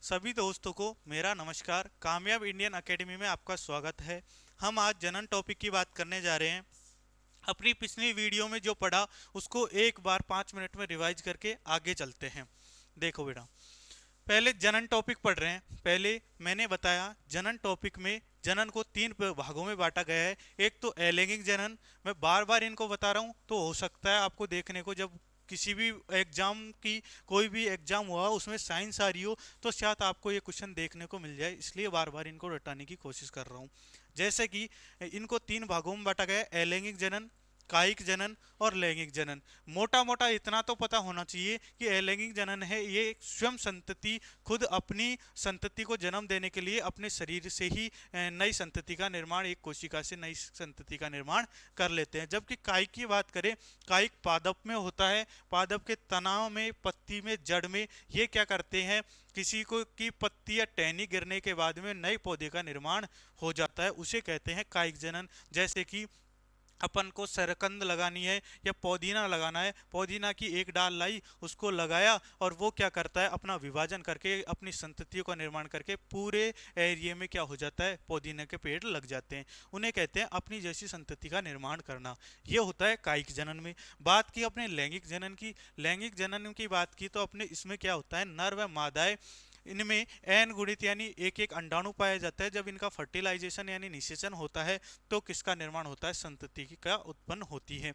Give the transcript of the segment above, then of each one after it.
सभी दोस्तों को मेरा नमस्कार। कामयाब इंडियन एकेडमी में आपका स्वागत है। हम आज जनन टॉपिक की बात करने जा रहे हैं। अपनी पिछली वीडियो में जो पढ़ा उसको एक बार 5 मिनट में रिवाइज करके आगे चलते हैं। देखो बेटा, पहले जनन टॉपिक पढ़ रहे हैं। पहले मैंने बताया जनन टॉपिक में जनन को तीन भागों में बांटा गया है। एक तो अलैंगिक जनन, मैं बार बार इनको बता रहा हूँ तो हो सकता है आपको देखने को जब किसी भी एग्जाम की कोई भी एग्जाम हुआ उसमें साइंस आ रही हो तो शायद आपको ये क्वेश्चन देखने को मिल जाए, इसलिए बार बार इनको रटाने की कोशिश कर रहा हूँ। जैसे कि इनको तीन भागों में बांटा गया है, अलैंगिक जनन, कायिक जनन और लैंगिक जनन। मोटा मोटा इतना तो पता होना चाहिए कि अलैंगिक जनन है ये स्वयं संतति खुद अपनी संतति को जन्म देने के लिए अपने शरीर से ही नई संतति का निर्माण, एक कोशिका से नई संतति का निर्माण कर लेते हैं। जबकि कायिक की बात करें, कायिक पादप में होता है। पादप के तनाव में, पत्ती में, जड़ में ये क्या करते हैं, किसी को की पत्ती या टहनी गिरने के बाद में नए पौधे का निर्माण हो जाता है, उसे कहते हैं कायिक जनन। जैसे कि अपन को सरकंद लगानी है या पौधीना लगाना है, पौधीना की एक डाल लाई, उसको लगाया और वो क्या करता है, अपना विभाजन करके अपनी संततियों का निर्माण करके पूरे एरिया में क्या हो जाता है, पौधीना के पेड़ लग जाते हैं। उन्हें कहते हैं अपनी जैसी संतति का निर्माण करना। ये होता है कायिक जनन में। बात की अपने लैंगिक जनन की, लैंगिक जनन की बात की तो अपने इसमें क्या होता है, नर व मादाएं, इनमें एन गुणित यानी एक एक अंडाणु पाया जाता है। जब इनका फर्टिलाइजेशन यानी निषेचन होता है तो किसका निर्माण होता है, संतति का उत्पन्न होती है।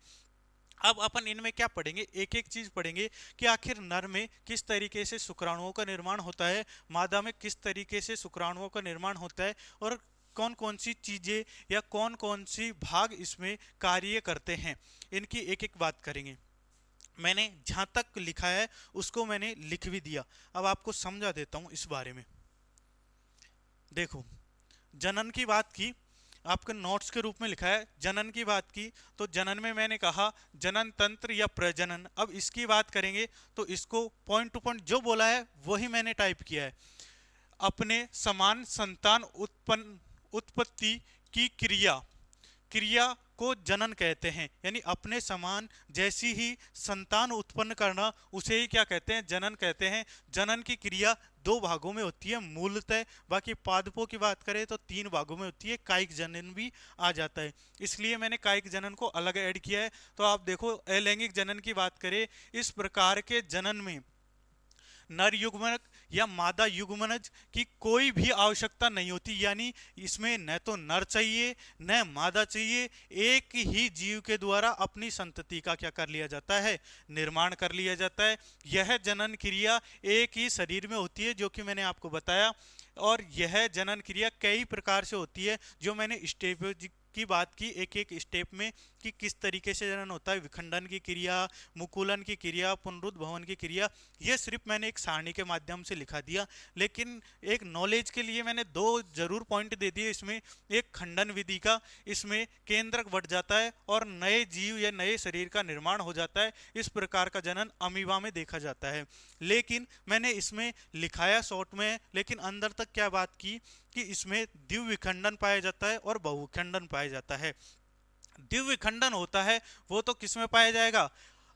अब अपन इनमें क्या पढ़ेंगे, एक एक चीज पढ़ेंगे कि आखिर नर में किस तरीके से शुक्राणुओं का निर्माण होता है, मादा में किस तरीके से शुक्राणुओं का निर्माण होता है, और कौन कौन सी चीजें या कौन कौन सी भाग इसमें कार्य करते हैं। इनकी एक एक बात करेंगे। मैंने जहां तक लिखा है उसको मैंने लिख भी दिया, अब आपको समझा देता हूं इस बारे में। देखो, जनन की बात की, आपके नोट्स के रूप में लिखा है जनन की बात की, तो जनन में मैंने कहा जनन तंत्र या प्रजनन। अब इसकी बात करेंगे तो इसको पॉइंट टू पॉइंट जो बोला है वही मैंने टाइप किया है। अपने समान संतान उत्पन्न, उत्पत्ति की क्रिया, क्रिया को जनन कहते हैं। यानी अपने समान जैसी ही संतान उत्पन्न करना, उसे ही क्या कहते हैं, जनन कहते हैं। जनन की क्रिया दो भागों में होती है मूलतः, बाकी पादपों की बात करें तो तीन भागों में होती है, कायिक जनन भी आ जाता है, इसलिए मैंने कायिक जनन को अलग ऐड किया है। तो आप देखो, अलैंगिक जनन की बात करें, इस प्रकार के जनन में नर युग्मनक या मादा युग्मनज की कोई भी आवश्यकता नहीं होती। यानी इसमें न तो नर चाहिए न मादा चाहिए, एक ही जीव के द्वारा अपनी संतति का क्या कर लिया जाता है, निर्माण कर लिया जाता है। यह जनन क्रिया एक ही शरीर में होती है, जो कि मैंने आपको बताया। और यह जनन क्रिया कई प्रकार से होती है, जो मैंने स्टेप की बात की एक एक स्टेप में कि किस तरीके से जनन होता है, विखंडन की क्रिया, मुकुलन की क्रिया, पुनरुद्भवन की क्रिया। ये सिर्फ मैंने एक सारणी के माध्यम से लिखा दिया, लेकिन एक नॉलेज के लिए मैंने दो जरूर पॉइंट दे दिए इसमें। एक खंडन विधि का, इसमें केंद्रक बढ़ जाता है और नए जीव या नए शरीर का निर्माण हो जाता है। इस प्रकार का जनन अमीबा में देखा जाता है। लेकिन मैंने इसमें लिखाया शॉर्ट में, लेकिन अंदर तक क्या बात की कि इसमें द्विविखंडन विखंडन पाया जाता है और बहुविखंडन पाया जाता है। द्विविखंडन विखंडन होता है वो तो किस में पाया जाएगा,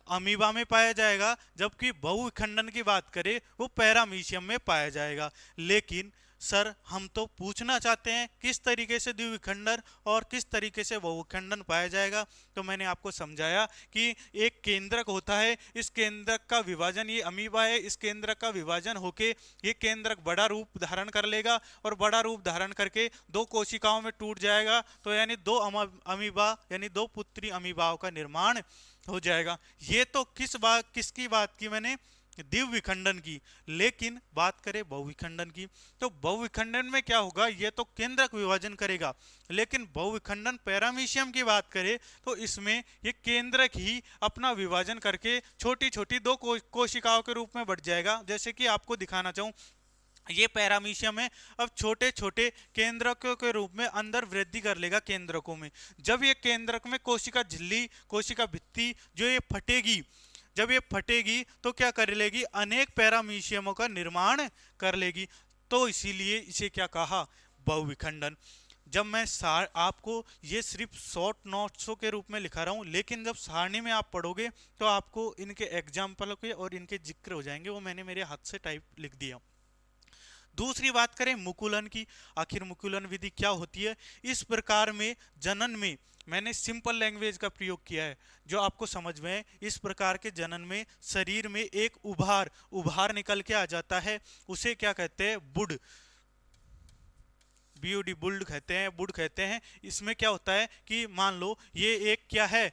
अमीबा में पाया जाएगा, जबकि बहुविखंडन की बात करें वो पैरामीशियम में पाया जाएगा। लेकिन सर हम तो पूछना चाहते हैं किस तरीके से द्विविखंडन और किस तरीके से बहुविखंडन पाया जाएगा। तो मैंने आपको समझाया कि एक केंद्रक होता है, इस केंद्रक का विभाजन, ये अमीबा है, इस केंद्रक का विभाजन होके ये केंद्रक बड़ा रूप धारण कर लेगा और बड़ा रूप धारण करके दो कोशिकाओं में टूट जाएगा। तो यानी दो अमीबा यानी दो पुत्री अमीबाओं का निर्माण हो जाएगा। ये तो किसकी बात की मैंने, द्विविखंडन विखंडन की। लेकिन बात करें बहुविखंडन की, तो बहुविखंडन में क्या होगा, ये तो केंद्रक विभाजन करेगा। लेकिन बहुविखंडन पैरामीशियम की बात करें तो इसमें ये केंद्रक ही अपना विभाजन करके छोटी छोटी दो कोशिकाओं के रूप में बढ़ जाएगा। जैसे कि आपको दिखाना चाहूं, ये पैरामीशियम है, अब छोटे छोटे केंद्रकों के रूप में अंदर वृद्धि कर लेगा केंद्रकों में। जब ये केंद्रक में कोशिका झिल्ली, कोशिका भित्ति जो ये फटेगी, जब ये फटेगी तो क्या कर लेगी, अनेक पैरामीशियमों का निर्माण कर लेगी। तो इसीलिए इसे क्या कहा, बहुविखंडन। जब मैं आपको ये सिर्फ शॉर्ट नोट्सों के रूप में लिखा रहा हूँ, लेकिन जब सारणी में आप पढ़ोगे तो आपको इनके एग्जाम्पल के और इनके जिक्र हो जाएंगे, वो मैंने मेरे हाथ से टाइप लिख दिया। दूसरी बात करें मुकुलन की, आखिर मुकुलन विधि क्या होती है। इस प्रकार में जनन में मैंने सिंपल लैंग्वेज का प्रयोग किया है जो आपको समझ में है। इस प्रकार के जनन में शरीर में एक उभार उभार निकल के आ जाता है, उसे क्या कहते हैं, बुड, बीओडी, बुल्ड कहते हैं, बुड कहते हैं। इसमें क्या होता है कि मान लो ये एक क्या है,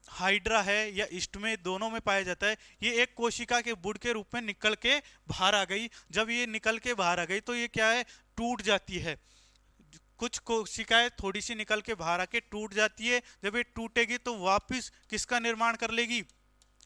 हाइड्रा है या इष्ट में, दोनों में पाया जाता है। ये एक कोशिका के बुड के रूप में निकल के बाहर आ गई। जब ये निकल के बाहर आ गई तो ये क्या है, टूट जाती है। कुछ कोशिकाएं थोड़ी सी निकल के बाहर आके टूट जाती है। जब ये टूटेगी तो वापस किसका निर्माण कर लेगी,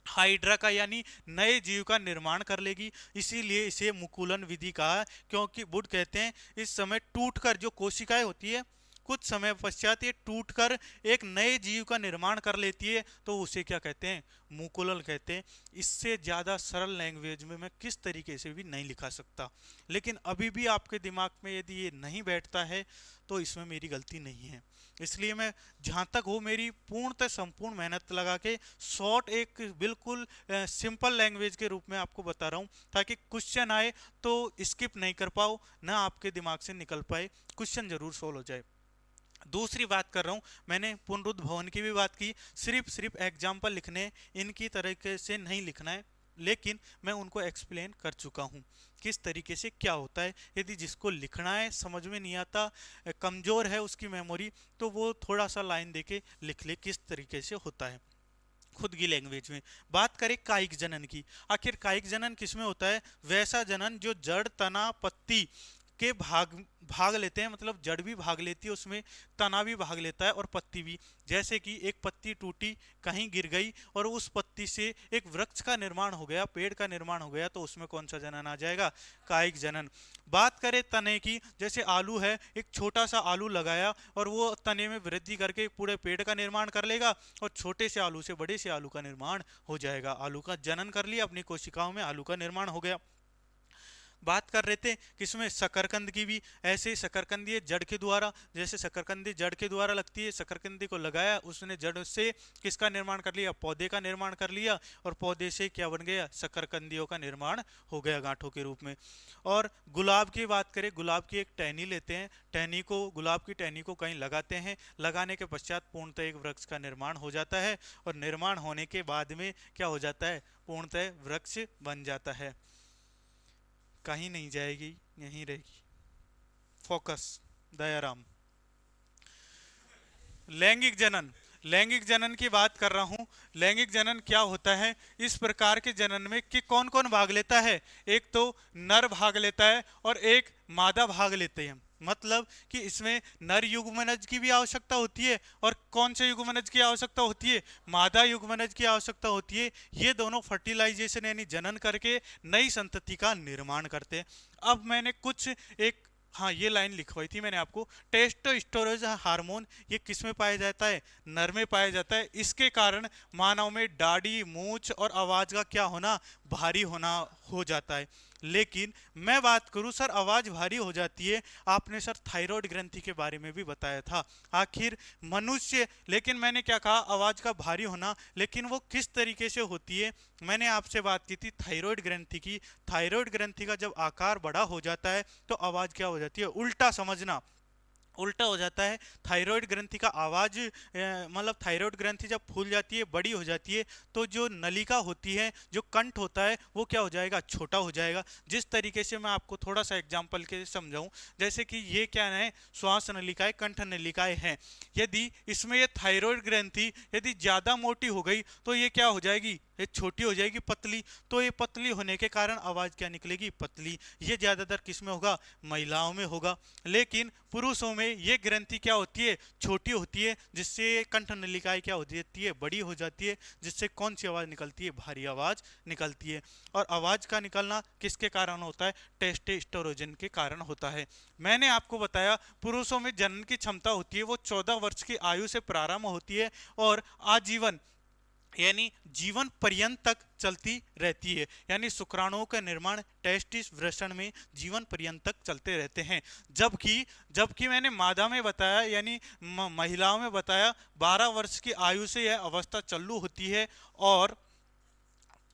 हाइड्रा का, यानी नए जीव का निर्माण कर लेगी। इसीलिए इसे मुकुलन विधि कहा, क्योंकि बुड कहते हैं इस समय टूटकर जो कोशिकाएं होती है कुछ समय पश्चात ये टूटकर एक नए जीव का निर्माण कर लेती है, तो उसे क्या कहते हैं, मुकुलन कहते हैं। इससे ज़्यादा सरल लैंग्वेज में मैं किस तरीके से भी नहीं लिखा सकता, लेकिन अभी भी आपके दिमाग में यदि ये नहीं बैठता है तो इसमें मेरी गलती नहीं है। इसलिए मैं जहाँ तक हो मेरी पूर्णतः संपूर्ण मेहनत लगा के शॉर्ट एक बिल्कुल सिंपल लैंग्वेज के रूप में आपको बता रहा हूँ, ताकि क्वेश्चन आए तो स्किप नहीं कर पाओ, ना आपके दिमाग से निकल पाए, क्वेश्चन जरूर सोल्व हो जाए। दूसरी बात कर रहा हूँ, मैंने पुनरुद्ध भवन की भी बात की। सिर्फ एग्जाम्पल लिखने, इनकी तरीके से नहीं लिखना है, लेकिन मैं उनको एक्सप्लेन कर चुका हूँ किस तरीके से क्या होता है। यदि जिसको लिखना है, समझ में नहीं आता, कमज़ोर है उसकी मेमोरी, तो वो थोड़ा सा लाइन देके लिख ले किस तरीके से होता है खुद की लैंग्वेज में। बात करें कायिक जनन की, आखिर कायिक जनन किसमें होता है, वैसा जनन जो जड़, तना, पत्ती के भाग भाग लेते हैं, मतलब जड़ भी भाग लेती है उसमें, तना भी भाग लेता है और पत्ती भी। जैसे कि एक पत्ती टूटी, कहीं गिर गई और उस पत्ती से एक वृक्ष का निर्माण हो गया, पेड़ का निर्माण हो गया, तो उसमें कौन सा जनन आ जाएगा, कायिक जनन। बात करें तने की, जैसे आलू है, एक छोटा सा आलू लगाया और वो तने में वृद्धि करके पूरे पेड़ का निर्माण कर लेगा, और छोटे से आलू से बड़े से आलू का निर्माण हो जाएगा। आलू का जनन कर लिया, अपनी कोशिकाओं में आलू का निर्माण हो गया। बात कर रहे थे किसमें, शकरकंद की भी। ऐसे ही शकरकंदी जड़ के द्वारा, जैसे शकरकंदी जड़ के द्वारा लगती है, शकरकंदी को लगाया, उसने जड़ से किसका निर्माण कर लिया, पौधे का निर्माण कर लिया, और पौधे से क्या बन गया, शकरकंदियों का निर्माण हो गया गांठों के रूप में। और गुलाब की बात करें, गुलाब की एक टहनी लेते हैं, टहनी को, गुलाब की टहनी को कहीं लगाते हैं, लगाने के पश्चात पूर्णतः एक वृक्ष का निर्माण हो जाता है, और निर्माण होने के बाद में क्या हो जाता है, पूर्णतः वृक्ष बन जाता है। कहीं नहीं जाएगी, यहीं रहेगी। फोकस, दयाराम। लैंगिक जनन, लैंगिक जनन की बात कर रहा हूं। लैंगिक जनन क्या होता है, इस प्रकार के जनन में कि कौन कौन भाग लेता है, एक तो नर भाग लेता है और एक मादा भाग लेते हैं। मतलब कि इसमें नर युग्मनज की भी आवश्यकता होती है, और कौन से युग्मनज की आवश्यकता होती है, मादा युग्मनज की आवश्यकता होती है। ये दोनों फर्टिलाइजेशन यानी जनन करके नई संतति का निर्माण करते हैं। अब मैंने कुछ एक, हाँ ये लाइन लिखवाई थी मैंने आपको, टेस्टोस्टेरोन हार्मोन ये किस में पाया जाता है, नर में पाया जाता है। इसके कारण मानव में दाढ़ी, मूंछ और आवाज का क्या होना, भारी होना हो जाता है। लेकिन मैं बात करूं सर, आवाज भारी हो जाती है, आपने सर थायराइड ग्रंथि के बारे में भी बताया था। आखिर मनुष्य, लेकिन मैंने क्या कहा, आवाज का भारी होना, लेकिन वो किस तरीके से होती है, मैंने आपसे बात की थी थायराइड ग्रंथि की। थायराइड ग्रंथि का जब आकार बड़ा हो जाता है तो आवाज क्या हो जाती है, उल्टा समझना, उल्टा हो जाता है। थायराइड ग्रंथि का आवाज, मतलब थायराइड ग्रंथि जब फूल जाती है, बड़ी हो जाती है, तो जो नलिका होती है, जो कंठ होता है, वो क्या हो जाएगा, छोटा हो जाएगा। जिस तरीके से मैं आपको थोड़ा सा एग्जांपल के समझाऊं, जैसे कि ये क्या है, श्वास नलिकाएं, कंठ नलिकाएं हैं। यदि इसमें ये थायराइड ग्रंथि यदि ज़्यादा मोटी हो गई तो ये क्या हो जाएगी, ये छोटी हो जाएगी, पतली। तो ये पतली होने के कारण आवाज़ क्या निकलेगी, पतली। ये ज़्यादातर किस में होगा, महिलाओं में होगा। लेकिन पुरुषों में ये ग्रंथि क्या होती है, छोटी होती है, जिससे कंठ नलिकाएं क्या हो जाती है, बड़ी हो जाती है, जिससे कौन सी आवाज़ निकलती है, भारी आवाज़ निकलती है। और आवाज़ का निकलना किसके कारण होता है, टेस्टोस्टेरोन के कारण होता है। मैंने आपको बताया पुरुषों में जनन की क्षमता होती है वो 14 वर्ष की आयु से प्रारंभ होती है और आजीवन यानी जीवन पर्यंत तक चलती रहती है। यानी शुक्राणुओं का निर्माण टेस्टिस वृषण में जीवन पर्यंत तक चलते रहते हैं। जबकि जबकि मैंने मादा में बताया, यानी महिलाओं में बताया, 12 वर्ष की आयु से यह अवस्था चालू होती है और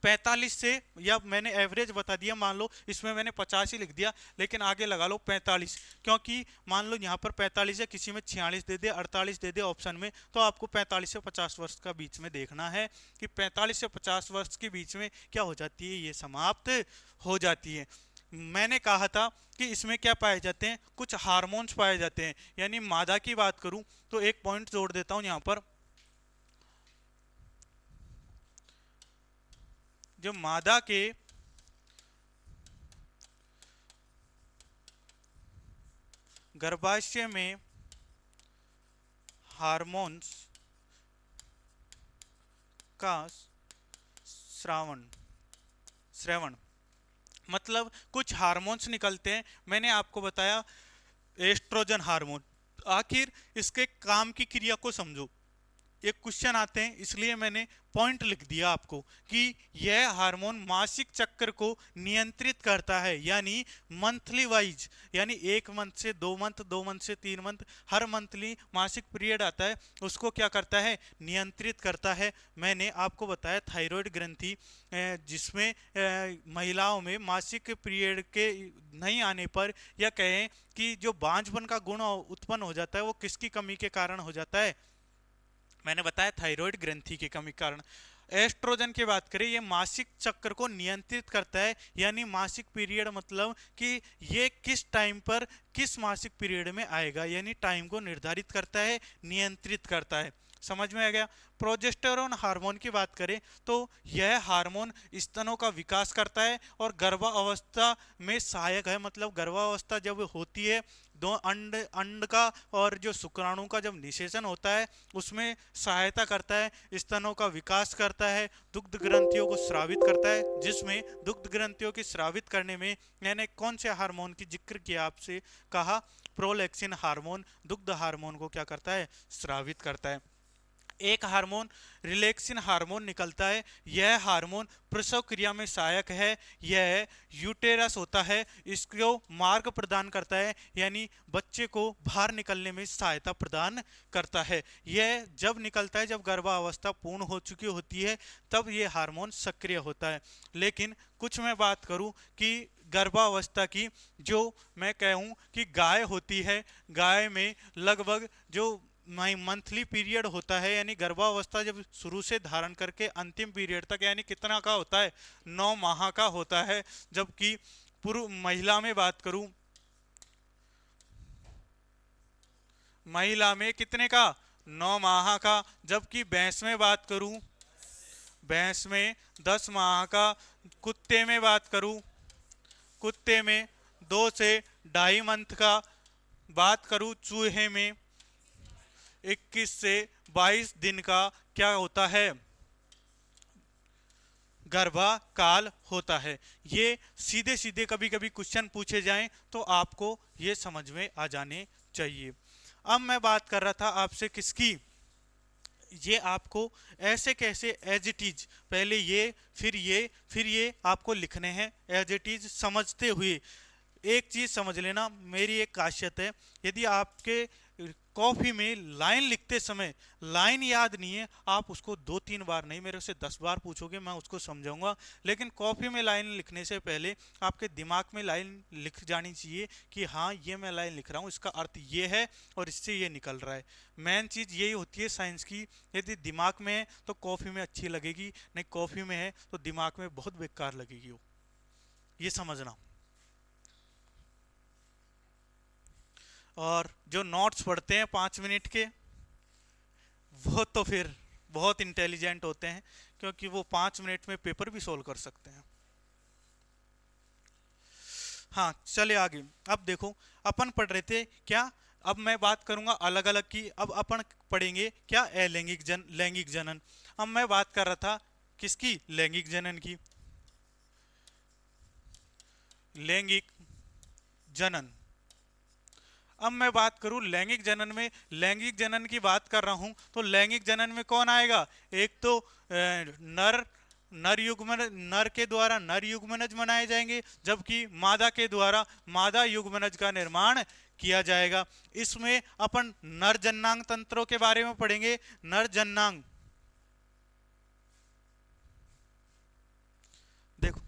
45 से, या मैंने एवरेज बता दिया, मान लो इसमें मैंने 50 ही लिख दिया, लेकिन आगे लगा लो 45, क्योंकि मान लो यहाँ पर 45 है, किसी में 46 दे दे, 48 दे दे ऑप्शन में, तो आपको 45 से 50 वर्ष का बीच में देखना है कि 45 से 50 वर्ष के बीच में क्या हो जाती है, ये समाप्त हो जाती है। मैंने कहा था कि इसमें क्या पाए जाते हैं, कुछ हार्मोन्स पाए जाते हैं, यानी मादा की बात करूं तो एक पॉइंट जोड़ देता हूं यहां पर, जो मादा के गर्भाशय में हार्मोन्स का श्रवण मतलब कुछ हार्मोन्स निकलते हैं। मैंने आपको बताया एस्ट्रोजन हार्मोन। आखिर इसके काम की क्रिया को समझो, एक क्वेश्चन आते हैं, इसलिए मैंने पॉइंट लिख दिया आपको कि यह हार्मोन मासिक चक्र को नियंत्रित करता है, यानी मंथली वाइज, यानी 1 मंथ से 2 मंथ, 2 मंथ से 3 मंथ, हर मंथली मासिक पीरियड आता है, उसको क्या करता है, नियंत्रित करता है। मैंने आपको बताया थायराइड ग्रंथि, जिसमें महिलाओं में मासिक पीरियड के नहीं आने पर, या कहें कि जो बांझपन का गुण उत्पन्न हो जाता है, वो किसकी कमी के कारण हो जाता है, मैंने बताया थायराइड ग्रंथि की कमी कारण। एस्ट्रोजन की बात करें, ये मासिक चक्र को नियंत्रित करता है, यानी मासिक पीरियड मतलब कि ये किस टाइम पर किस मासिक पीरियड में आएगा, यानी टाइम को निर्धारित करता है, नियंत्रित करता है। समझ में आ गया। प्रोजेस्टेरोन हार्मोन की बात करें तो यह हार्मोन स्तनों का विकास करता है और गर्भावस्था में सहायक है, मतलब गर्भावस्था जब होती है, दो अंड का और जो शुक्राणु का जब निषेचन होता है, उसमें सहायता करता है, स्तनों का विकास करता है, दुग्ध ग्रंथियों को स्रावित करता है, जिसमें दुग्ध ग्रंथियों की स्रावित करने में मैंने कौन से हार्मोन की जिक्र किया आपसे, कहा प्रोलैक्सिन हार्मोन दुग्ध हार्मोन को क्या करता है, स्रावित करता है। एक हार्मोन रिलैक्सिन हार्मोन निकलता है, यह हार्मोन प्रसव क्रिया में सहायक है, यह यूटेरस होता है, इसको मार्ग प्रदान करता है, यानी बच्चे को बाहर निकलने में सहायता प्रदान करता है। यह जब निकलता है, जब गर्भावस्था पूर्ण हो चुकी होती है, तब यह हार्मोन सक्रिय होता है। लेकिन कुछ मैं बात करूं कि गर्भावस्था की, जो मैं कहूं कि गाय होती है, गाय में लगभग जो मंथली पीरियड होता है, यानी गर्भावस्था जब शुरू से धारण करके अंतिम पीरियड तक, यानी कितना का होता है, 9 माह का होता है। जबकि पुरुष महिला में बात करूं, महिला में कितने का, 9 माह का। जबकि भैंस में बात करूं, भैंस में 10 माह का। कुत्ते में बात करूं, कुत्ते में 2 से 2.5 मंथ का। बात करूं चूहे में 21 से 22 दिन का क्या होता है, गर्भा काल होता है। ये सीधे सीधे कभी कभी क्वेश्चन पूछे जाएं तो आपको ये समझ में आ जाने चाहिए। अब मैं बात कर रहा था आपसे किसकी, ये आपको ऐसे कैसे एज इट इज, पहले ये फिर ये फिर ये आपको लिखने हैं एज इट इज समझते हुए। एक चीज समझ लेना, मेरी एक खासियत है, यदि आपके कॉफी में लाइन लिखते समय लाइन याद नहीं है, आप उसको 2-3 बार नहीं, मेरे से 10 बार पूछोगे, मैं उसको समझाऊंगा। लेकिन कॉफी में लाइन लिखने से पहले आपके दिमाग में लाइन लिख जानी चाहिए कि हाँ ये मैं लाइन लिख रहा हूँ, इसका अर्थ ये है और इससे ये निकल रहा है। मेन चीज़ यही होती है साइंस की, यदि दिमाग में है तो कॉफ़ी में अच्छी लगेगी, नहीं कॉफ़ी में है तो दिमाग में बहुत बेकार लगेगी वो, ये समझना। और जो नोट्स पढ़ते हैं 5 मिनट के, वो तो फिर बहुत इंटेलिजेंट होते हैं, क्योंकि वो 5 मिनट में पेपर भी सोल्व कर सकते हैं। हाँ चले आगे। अब देखो, अपन पढ़ रहे थे क्या, अब मैं बात करूंगा अलग अलग की। अब अपन पढ़ेंगे क्या, लैंगिक जनन। अब मैं बात कर रहा था किसकी, लैंगिक जनन की, लैंगिक जनन। अब मैं बात करूं लैंगिक जनन में, लैंगिक जनन की बात कर रहा हूं तो लैंगिक जनन में कौन आएगा, एक तो नर नर युग्मन, नर के द्वारा नर युग्मनज बनाए जाएंगे, जबकि मादा के द्वारा मादा युग्मनज का निर्माण किया जाएगा। इसमें अपन नर जन्नांग तंत्रों के बारे में पढ़ेंगे। नर जन्नांग, देखो,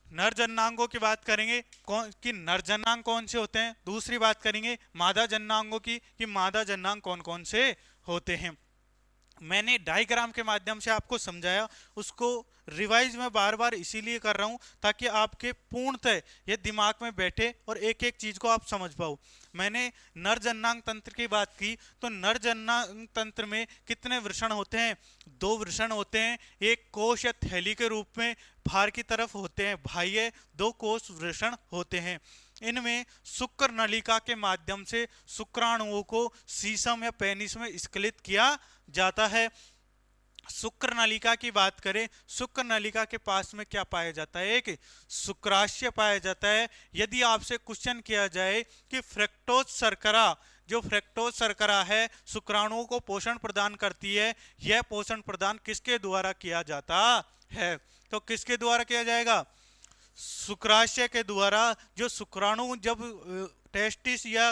नर जननांगों की बात करेंगे कौन कि नर जननांग कौन से होते हैं। दूसरी बात करेंगे मादा जननांगों की कि मादा जननांग कौन कौन से होते हैं। मैंने डायग्राम के माध्यम से आपको समझाया, उसको रिवाइज में बार बार इसीलिए कर रहा हूं ताकि आपके पूर्णतः ये दिमाग में बैठे और एक एक चीज को आप समझ पाओ। मैंने नर जननांग तंत्र की बात की, तो नर जननांग तंत्र में कितने वृषण होते हैं? 2 वृषण होते हैं, एक कोश या थैली के रूप में बाहर की तरफ होते हैं, बाह्य 2 कोश वृषण होते हैं। इनमें शुक्र नलिका के माध्यम से शुक्राणुओं को सीसम या पेनिस में स्खलित किया जाता है। शुक्र नलिका की बात करें, शुक्र नलिका के पास में क्या पाया जाता है? एक शुक्राशय पाया जाता है। यदि आपसे क्वेश्चन किया जाए कि फ्रक्टोज शर्करा, जो फ्रक्टोज शर्करा है शुक्राणुओं को पोषण प्रदान करती है, यह पोषण प्रदान किसके द्वारा किया जाता है? तो किसके द्वारा किया जाएगा? शुक्राशय के द्वारा। जो शुक्राणु जब टेस्टिस या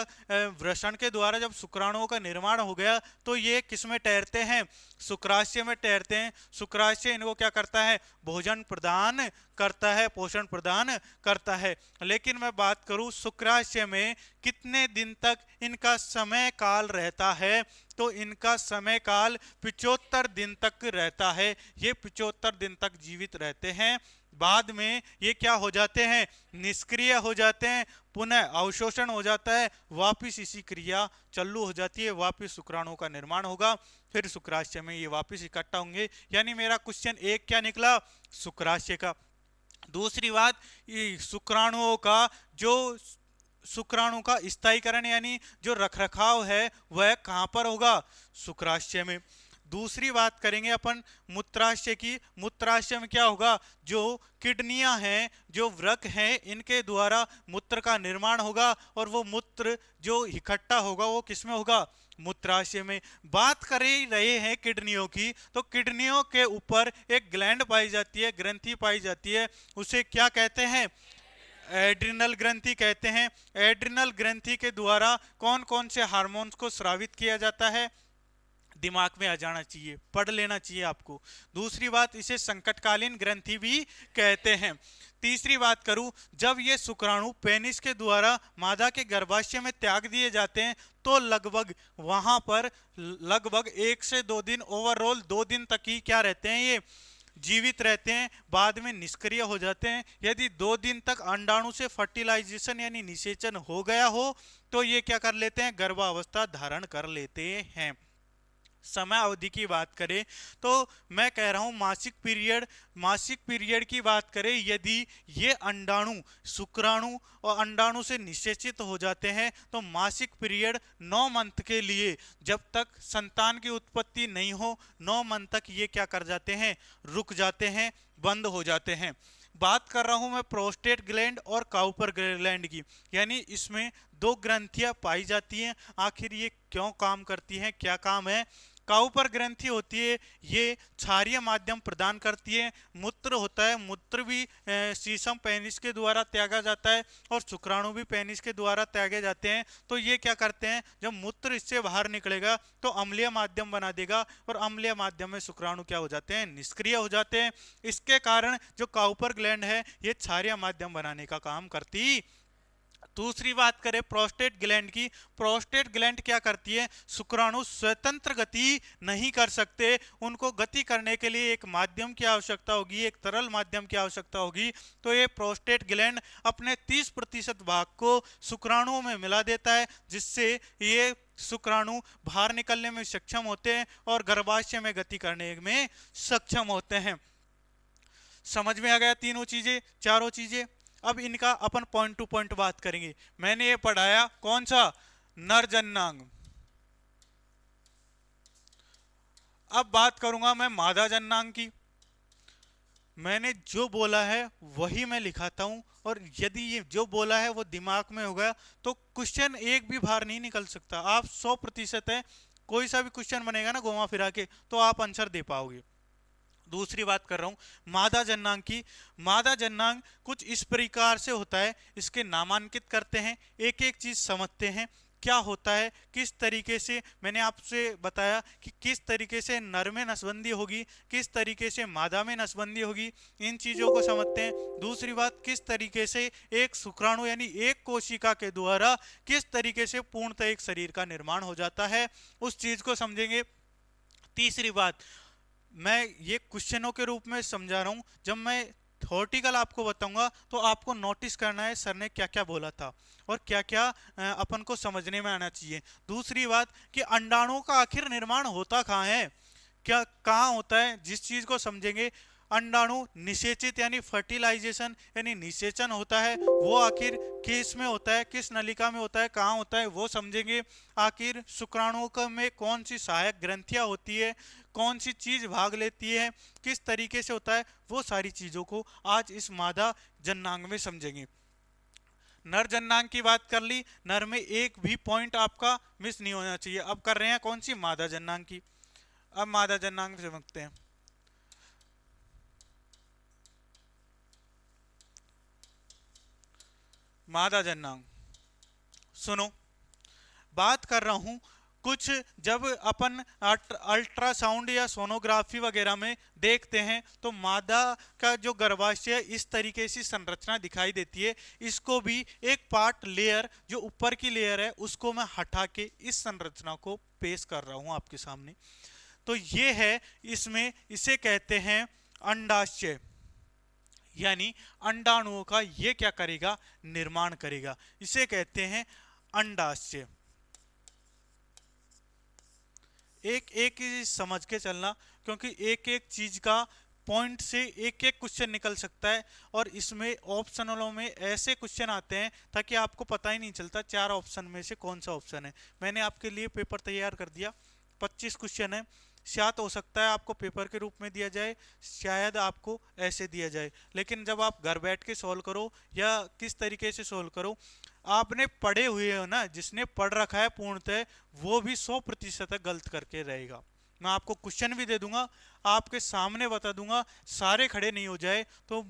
वृषण के द्वारा जब शुक्राणुओं का निर्माण हो गया तो ये किस में ठहरते हैं? शुक्राशय में ठहरते हैं। शुक्राशय इनको क्या करता है? भोजन प्रदान करता है, पोषण प्रदान करता है। लेकिन मैं बात करूं शुक्राशय में कितने दिन तक इनका समय काल रहता है, तो इनका समय काल 75 दिन तक रहता है। ये 75 दिन तक जीवित रहते हैं। बाद में ये क्या हो जाते हैं? निष्क्रिय हो जाते हैं, पुनः अवशोषण हो जाता है, वापिस इसी क्रिया चालू हो जाती है, वापिस शुक्राणुओं का निर्माण होगा, फिर शुक्राशय में ये वापिस इकट्ठा होंगे। यानी मेरा क्वेश्चन एक क्या निकला? शुक्राशय का। दूसरी बात, शुक्राणुओं का जो शुक्राणु का स्थायीकरण यानी जो रखरखाव है वह कहां पर होगा? शुक्राशय में। दूसरी बात करेंगे अपन मूत्राशय की। मूत्राशय में क्या होगा? जो किडनियां हैं, जो वृक्क हैं, इनके द्वारा मूत्र का निर्माण होगा और वो मूत्र जो इकट्ठा होगा वो किसमें होगा? मूत्राशय में। बात कर ही रहे हैं किडनियों की, तो किडनियों के ऊपर एक ग्लैंड पाई जाती है, ग्रंथि पाई जाती है, उसे क्या कहते हैं? एड्रिनल ग्रंथि कहते हैं। एड्रिनल ग्रंथि के द्वारा कौन कौन से हार्मोन्स को स्रावित किया जाता है? दिमाग में आ जाना चाहिए, पढ़ लेना चाहिए आपको। दूसरी बात, इसे संकटकालीन ग्रंथि भी कहते हैं। तीसरी बात करूं, जब ये शुक्राणु पेनिस के द्वारा मादा के गर्भाशय में त्याग दिए जाते हैं तो लगभग वहां पर लगभग 1 से 2 दिन, ओवरऑल 2 दिन तक ही क्या रहते हैं? ये जीवित रहते हैं, बाद में निष्क्रिय हो जाते हैं। यदि 2 दिन तक अंडाणु से फर्टिलाइजेशन यानी निषेचन हो गया हो तो ये क्या कर लेते हैं? गर्भावस्था धारण कर लेते हैं। समय अवधि की बात करें तो मैं कह रहा हूं मासिक पीरियड की बात करें, यदि ये अंडाणु शुक्राणु और अंडाणु से निषेचित हो जाते हैं तो मासिक पीरियड 9 मंथ के लिए, जब तक संतान की उत्पत्ति नहीं हो, 9 मंथ तक ये क्या कर जाते हैं? रुक जाते हैं, बंद हो जाते हैं। बात कर रहा हूं मैं प्रोस्टेट ग्लैंड और काउपर ग्लैंड की, यानी इसमें 2 ग्रंथियां पाई जाती हैं। आखिर ये क्यों काम करती हैं, क्या काम है? काउपर ग्रंथि होती है, ये क्षारीय माध्यम प्रदान करती है। मूत्र होता है, मूत्र भी सीसम पेनिस के द्वारा त्यागा जाता है और शुक्राणु भी पेनिस के द्वारा त्यागे जाते हैं। तो ये क्या करते हैं? जब मूत्र इससे बाहर निकलेगा तो अम्लीय माध्यम बना देगा और अम्लीय माध्यम में शुक्राणु क्या हो जाते हैं? निष्क्रिय हो जाते हैं। इसके कारण जो काउपर ग्लैंड है ये क्षारीय माध्यम बनाने का काम करती। दूसरी बात करें प्रोस्टेट ग्लैंड की, प्रोस्टेट ग्लैंड क्या करती है? शुक्राणु स्वतंत्र गति नहीं कर सकते, उनको गति करने के लिए एक माध्यम की आवश्यकता होगी, एक तरल माध्यम की आवश्यकता होगी। तो ये प्रोस्टेट ग्लैंड अपने 30% भाग को शुक्राणुओं में मिला देता है, जिससे ये शुक्राणु बाहर निकलने में सक्षम होते हैं और गर्भाशय में गति करने में सक्षम होते हैं। समझ में आ गया तीनों चीजें, चारों चीजें? अब इनका अपन पॉइंट टू पॉइंट बात करेंगे। मैंने ये पढ़ाया कौन सा? नर जननांग। अब बात करूंगा मैं मादा जननांग की। मैंने जो बोला है वही मैं लिखाता हूं, और यदि ये जो बोला है वो दिमाग में होगा तो क्वेश्चन एक भी बाहर नहीं निकल सकता। आप 100% है, कोई सा भी क्वेश्चन बनेगा ना घुमा फिरा के तो आप आंसर दे पाओगे। दूसरी बात कर रहा हूं मादा जननांग की। मादा जननांग कुछ इस प्रकार से होता है, इसके नामांकित करते हैं, एक एक चीज समझते हैं। क्या होता है, किस तरीके से मैंने आपसे बताया कि किस तरीके से नर में नसबंदी होगी, किस तरीके से मादा में नसबंदी होगी, इन चीज़ों को समझते हैं। दूसरी बात, किस तरीके से एक शुक्राणु यानी एक कोशिका के द्वारा किस तरीके से पूर्णतः एक शरीर का निर्माण हो जाता है, उस चीज़ को समझेंगे। तीसरी बात, मैं ये क्वेश्चनों के रूप में समझा रहा हूँ, जब मैं थ्योरेटिकल आपको बताऊंगा तो आपको नोटिस करना है सर ने क्या क्या बोला था और क्या क्या अपन को समझने में आना चाहिए। दूसरी बात कि अंडाणुओं का आखिर निर्माण होता कहाँ है, क्या कहाँ होता है, जिस चीज को समझेंगे। अंडाणु निषेचित यानी फर्टिलाइजेशन यानी निषेचन होता है, वो आखिर किस में होता है, किस नलिका में होता है, कहाँ होता है, वो समझेंगे। आखिर शुक्राणुओं में कौन सी सहायक ग्रंथियां होती है, कौन सी चीज भाग लेती है, किस तरीके से होता है, वो सारी चीजों को आज इस मादा जननांग में समझेंगे। नर जननांग की बात कर ली, नर में एक भी पॉइंट आपका मिस नहीं होना चाहिए। अब कर रहे हैं कौन सी, मादा जननांग की। अब मादा जननांग से समझते हैं। मादा जननांग सुनो, बात कर रहा हूं कुछ, जब अपन अल्ट्रासाउंड या सोनोग्राफी वगैरह में देखते हैं तो मादा का जो गर्भाशय इस तरीके से संरचना दिखाई देती है। इसको भी एक पार्ट लेयर जो ऊपर की लेयर है उसको मैं हटा के इस संरचना को पेश कर रहा हूं आपके सामने। तो ये है, इसमें इसे कहते हैं अंडाशय, यानी अंडाणुओं का ये क्या करेगा, निर्माण करेगा, इसे कहते हैं अंडाशय। एक एक चीज समझ के चलना, क्योंकि एक एक चीज का पॉइंट से एक एक क्वेश्चन निकल सकता है और इसमें ऑप्शनलों में ऐसे क्वेश्चन आते हैं ताकि आपको पता ही नहीं चलता चार ऑप्शन में से कौन सा ऑप्शन है। मैंने आपके लिए पेपर तैयार कर दिया, 25 क्वेश्चन है। शायद हो सकता है आपको पेपर के रूप में दिया जाए, शायद आपको ऐसे दिया जाए, लेकिन जब आप घर बैठ के सॉल्व करो या किस तरीके से सॉल्व करो, आपने पढ़े हुए हो ना, जिसने पढ़ रखा है पूर्णतः वो भी 100% गलत करके रहेगा। मैं आपको क्वेश्चन भी दे दूंगा, आपके सामने बता दूंगा, सारे खड़े नहीं हो जाए तो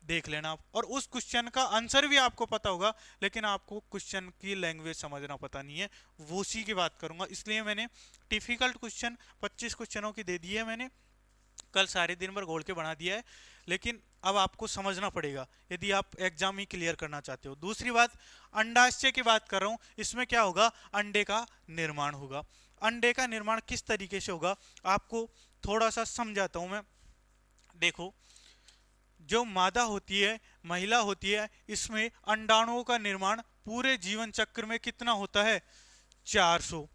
देख लेना आप, और उस क्वेश्चन का आंसर भी आपको पता होगा, लेकिन आपको क्वेश्चन की लैंग्वेज समझना पता नहीं है, वो उसी की बात करूंगा। इसलिए मैंने डिफिकल्ट क्वेश्चन 25 क्वेश्चनों की दे दी है, मैंने कल सारे दिन भर घोल के बना दिया है, लेकिन अब आपको समझना पड़ेगा यदि आप एग्जाम ही क्लियर करना चाहते हो। दूसरी बात, अंडाशय की बात कर रहा हूं, इसमें क्या होगा, अंडे का निर्माण होगा। अंडे का निर्माण किस तरीके से होगा आपको थोड़ा सा समझाता हूं मैं। देखो, जो मादा होती है, महिला होती है, इसमें अंडाणुओं का निर्माण पूरे जीवन चक्र में कितना होता है, 400।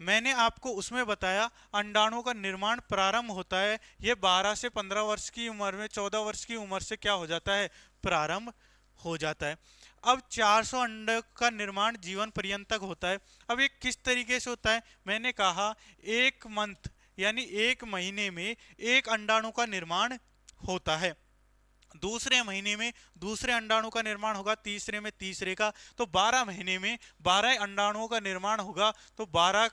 मैंने आपको उसमें बताया अंडाणुओं का निर्माण प्रारंभ होता है, ये 12 से 15 वर्ष की उम्र में, 14 वर्ष की उम्र से क्या हो जाता है, प्रारंभ हो जाता है। अब 400 अंडों का निर्माण जीवन पर्यंत तक होता है। अब ये किस तरीके से होता है, मैंने कहा एक मंथ यानी एक महीने में एक अंडाणु का निर्माण होता है, दूसरे महीने में दूसरे अंडाणु का निर्माण होगा, तीसरे में तीसरे का, तो 12 महीने में 12 अंडाणुओं का निर्माण होगा। तो 12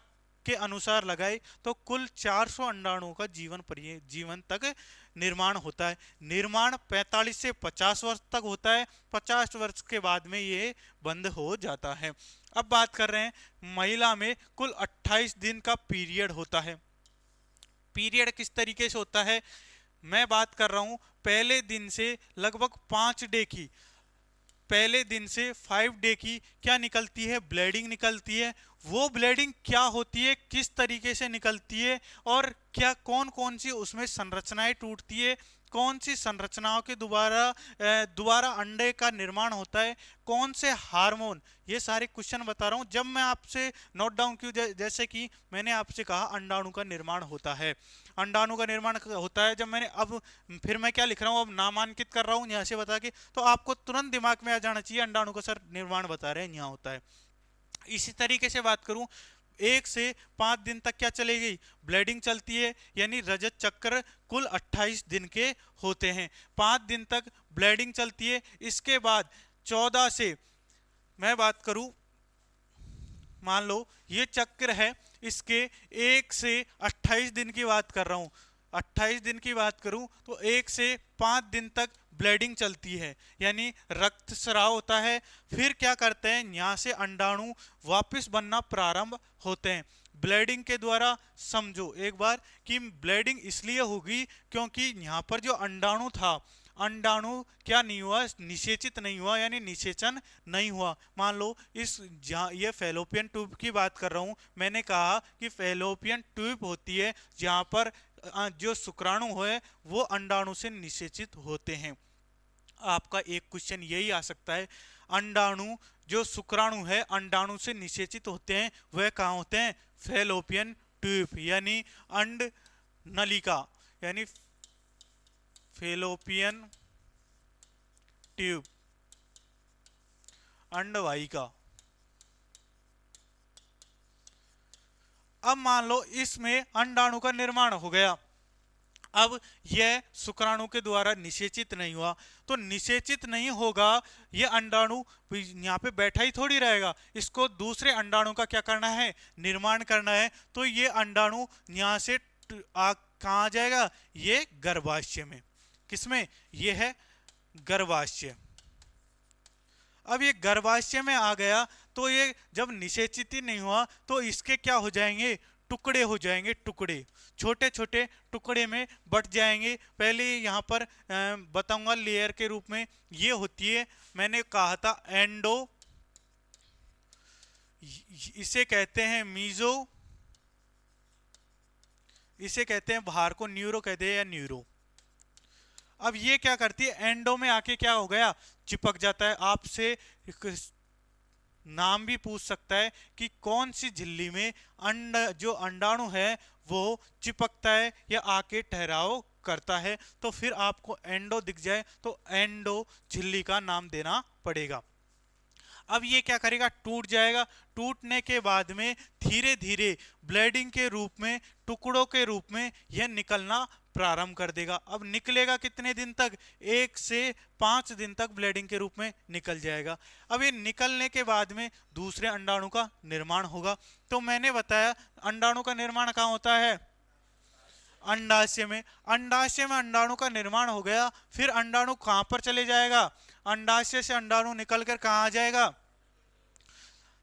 के अनुसार लगाए तो कुल 400 अंडाणुओं का जीवन तक निर्माण होता है। निर्माण 45 से 50 वर्ष तक होता है, 50 वर्ष के बाद में ये बंद हो जाता है। अब बात कर रहे हैं महिला में कुल 28 दिन का पीरियड होता है। पीरियड किस तरीके से होता है, मैं बात कर रहा हूं पहले दिन से लगभग 5 डे की, पहले दिन से 5 डे की क्या निकलती है, ब्लीडिंग निकलती है। वो ब्लीडिंग क्या होती है, किस तरीके से निकलती है, और क्या कौन कौन सी उसमें संरचनाएं टूटती है, कौन सी संरचनाओं के दोबारा अंडे का निर्माण होता है, कौन से हार्मोन, ये सारे क्वेश्चन बता रहा हूं। जब मैं आपसे नोट डाउन क्यों, जैसे कि मैंने आपसे कहा अंडाणु का निर्माण होता है, अंडाणु का निर्माण होता है, जब मैंने अब फिर मैं क्या लिख रहा हूं, अब नामांकित कर रहा हूं यहां से बता के, तो आपको तुरंत दिमाग में आ जाना चाहिए अंडाणु का सर निर्माण बता रहे हैं यहाँ होता है। इसी तरीके से बात करूं, 1 से 5 दिन तक क्या चलेगी, ब्लीडिंग चलती है, यानी रजत चक्र कुल 28 दिन के होते हैं, 5 दिन तक ब्लीडिंग चलती है। इसके बाद 14 से मैं बात करूं, मान लो ये चक्र है, इसके 1 से 28 दिन की बात कर रहा हूं, 28 दिन की बात करूं तो 1 से 5 दिन तक ब्लीडिंग चलती है, यानी रक्तस्राव होता है। फिर क्या करते हैं, यहाँ से अंडाणु वापस बनना प्रारंभ होते हैं ब्लीडिंग के द्वारा। समझो एक बार कि ब्लीडिंग इसलिए होगी क्योंकि यहाँ पर जो अंडाणु था, अंडाणु क्या नहीं हुआ, निषेचित नहीं हुआ, यानी निषेचन नहीं हुआ। मान लो इस जहाँ ये फेलोपियन ट्यूब की बात कर रहा हूँ, मैंने कहा कि फेलोपियन ट्यूब होती है जहाँ पर जो शुक्राणु है वो अंडाणु से निषेचित होते हैं। आपका एक क्वेश्चन यही आ सकता है, अंडाणु जो शुक्राणु है अंडाणु से निषेचित होते हैं वह कहाँ होते हैं, फेलोपियन ट्यूब यानी अंड नलिका, यानी फेलोपियन ट्यूब, अंडवाहिका। अब मान लो इसमें अंडाणु का निर्माण हो गया, अब यह शुक्राणु के द्वारा निषेचित नहीं हुआ, तो निषेचित नहीं होगा यह अंडाणु यहाँ पे बैठा ही थोड़ी रहेगा, इसको दूसरे अंडाणु का क्या करना है, निर्माण करना है। तो ये अंडाणु यहाँ से कहाँ आ जाएगा, ये गर्भाशय में। किसमें, ये है गर्भाशय। अब ये गर्भाशय में आ गया तो ये जब निषेचित ही नहीं हुआ तो इसके क्या हो जाएंगे, टुकड़े हो जाएंगे, टुकड़े छोटे छोटे टुकड़े में बट जाएंगे। पहले यहाँ पर बताऊंगा लेयर के रूप में ये होती है, मैंने कहा था एंडो, इसे कहते हैं मीजो, इसे कहते हैं बाहर को न्यूरो कहते हैं या न्यूरो। अब ये क्या करती है, एंडो में आके क्या हो गया, चिपक जाता है। आपसे नाम भी पूछ सकता है कि कौन सी झिल्ली में जो अंडाणु है वो चिपकता है या आके ठहराव करता है, तो फिर आपको एंडो दिख जाए तो एंडो झिल्ली का नाम देना पड़ेगा। अब ये क्या करेगा, टूट जाएगा, टूटने के बाद में धीरे धीरे ब्लीडिंग के रूप में, टुकड़ों के रूप में यह निकलना प्रारंभ कर देगा। अब निकलेगा कितने दिन तक, 1 से 5 दिन तक ब्लीडिंग के रूप में निकल जाएगा। अब ये निकलने के बाद में दूसरे अंडाणु का निर्माण होगा। तो मैंने बताया अंडाणु का निर्माण कहाँ होता है, अंडाशय में। अंडाशय में अंडाणु का निर्माण हो गया, फिर अंडाणु कहां पर चले जाएगा, अंडाशय से अंडाणु निकलकर कहां आ जाएगा,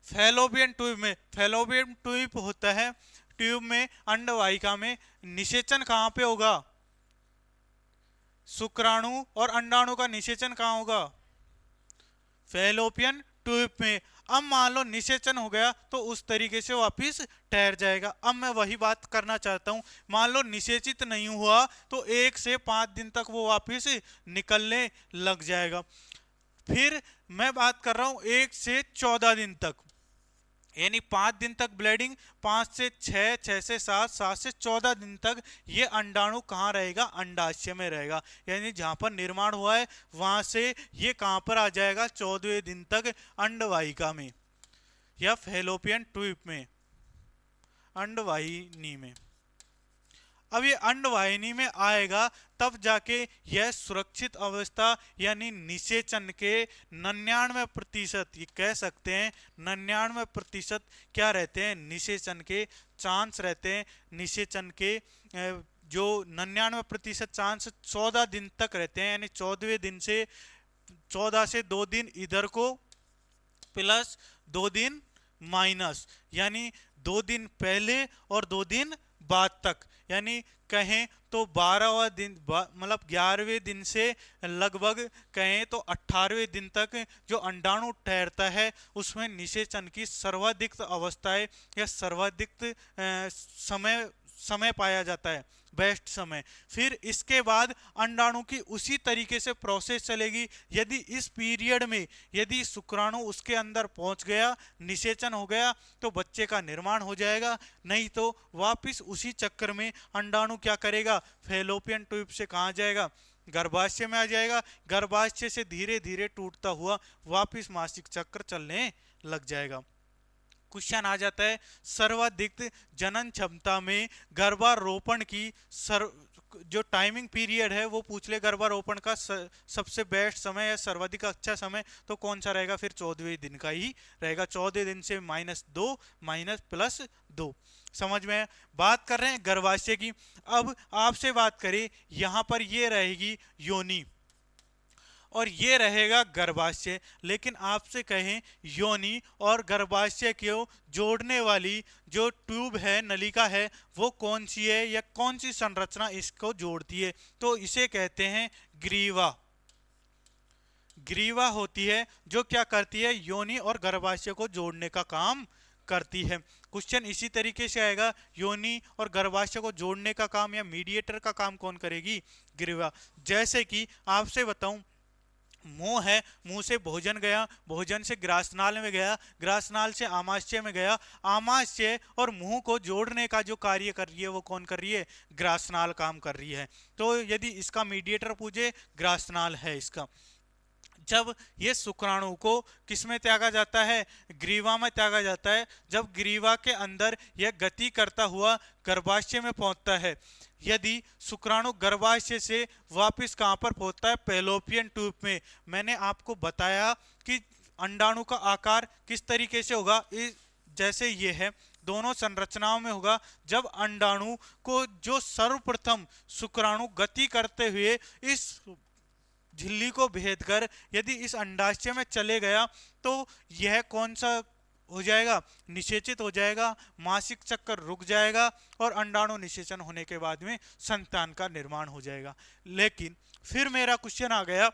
फैलोपियन ट्यूब में। फैलोपियन ट्यूब होता है, ट्यूब में अंडवाहिका में निषेचन कहां पे होगा, शुक्राणु और अंडाणु का निषेचन कहां होगा, फैलोपियन ट्यूब में। अब मान लो निषेचन हो गया तो उस तरीके से वापिस ठहर जाएगा। अब मैं वही बात करना चाहता हूं, मान लो निषेचित नहीं हुआ तो 1 से 5 दिन तक वो वापिस निकलने लग जाएगा। फिर मैं बात कर रहा हूं 1 से 14 दिन तक, यानी 5 दिन तक ब्लीडिंग, 5 से 6, 6 से 7, 7 से 14 दिन तक ये अंडाणु कहाँ रहेगा, अंडाशय में रहेगा। यानी जहाँ पर निर्माण हुआ है वहाँ से ये कहाँ पर आ जाएगा, 14वें दिन तक अंडवाहिका में या फैलोपियन ट्यूब में, अंडवाहिनी में। अब ये अंडवाहिनी में आएगा तब जाके यह सुरक्षित अवस्था यानी निषेचन के 99%, ये कह सकते हैं 99% क्या रहते हैं, निषेचन के चांस रहते हैं। निषेचन के जो 99% चांस 14 दिन तक रहते हैं, यानी 14वें दिन से 14 से 2 दिन इधर को प्लस 2 दिन माइनस, यानी 2 दिन पहले और 2 दिन बाद तक, यानी कहें तो 12वां दिन मतलब 11वें दिन से लगभग कहें तो 18वें दिन तक जो अंडाणु ठहरता है उसमें निषेचन की सर्वाधिक अवस्थाएं या सर्वाधिक समय पाया जाता है, बेस्ट समय। फिर इसके बाद अंडाणु की उसी तरीके से प्रोसेस चलेगी। यदि इस पीरियड में यदि शुक्राणु उसके अंदर पहुंच गया, निषेचन हो गया तो बच्चे का निर्माण हो जाएगा, नहीं तो वापिस उसी चक्कर में अंडाणु क्या करेगा, फैलोपियन ट्यूब से कहाँ जाएगा, गर्भाशय में आ जाएगा। गर्भाशय से धीरे धीरे टूटता हुआ वापिस मासिक चक्र चलने लग जाएगा। क्वेश्चन आ जाता है सर्वाधिक जनन क्षमता में गर्भारोपण की जो टाइमिंग पीरियड है वो पूछ ले गर्भारोपण का सबसे बेस्ट समय या सर्वाधिक अच्छा समय, तो कौन सा रहेगा? फिर 14वें दिन का ही रहेगा। 14 दिन से -2 माइनस +2। समझ में? बात कर रहे हैं गर्भाशय की। अब आपसे बात करें, यहां पर ये रहेगी योनि और ये रहेगा गर्भाशय। लेकिन आपसे कहें योनि और गर्भाशय को जोड़ने वाली जो ट्यूब है, नलिका है, वो कौन सी है या कौन सी संरचना इसको जोड़ती है? तो इसे कहते हैं ग्रीवा। ग्रीवा होती है जो क्या करती है? योनि और गर्भाशय को जोड़ने का काम करती है। क्वेश्चन इसी तरीके से आएगा, योनि और गर्भाशय को जोड़ने का काम या मीडिएटर का काम कौन करेगी? ग्रीवा। जैसे कि आपसे बताऊं, मुंह है, मुंह से भोजन गया, भोजन से ग्रासनाल में गया, ग्रासनाल से आमाशय में गया, आमाशय और मुंह को जोड़ने का जो कार्य कर रही है वो कौन कर रही है? ग्रासनाल काम कर रही है। तो यदि इसका मीडिएटर पूछे, ग्रासनाल है इसका। जब ये शुक्राणु को किस में त्यागा जाता है? ग्रीवा में त्यागा जाता है। जब ग्रीवा के अंदर यह गति करता हुआ गर्भाशय में पहुंचता है, यदि शुक्राणु गर्भाशय से वापस कहां पर पहुंचता है? फैलोपियन ट्यूब में। मैंने आपको बताया कि अंडाणु का आकार किस तरीके से होगा, जैसे ये है, दोनों संरचनाओं में होगा। जब अंडाणु को जो सर्वप्रथम शुक्राणु गति करते हुए इस झिल्ली को भेदकर यदि इस अंडाशय में चले गया, तो यह कौन सा हो जाएगा? निषेचित हो जाएगा, मासिक चक्कर रुक जाएगा और अंडाणु निषेचन होने के बाद में संतान का निर्माण हो जाएगा। लेकिन फिर मेरा क्वेश्चन आ गया,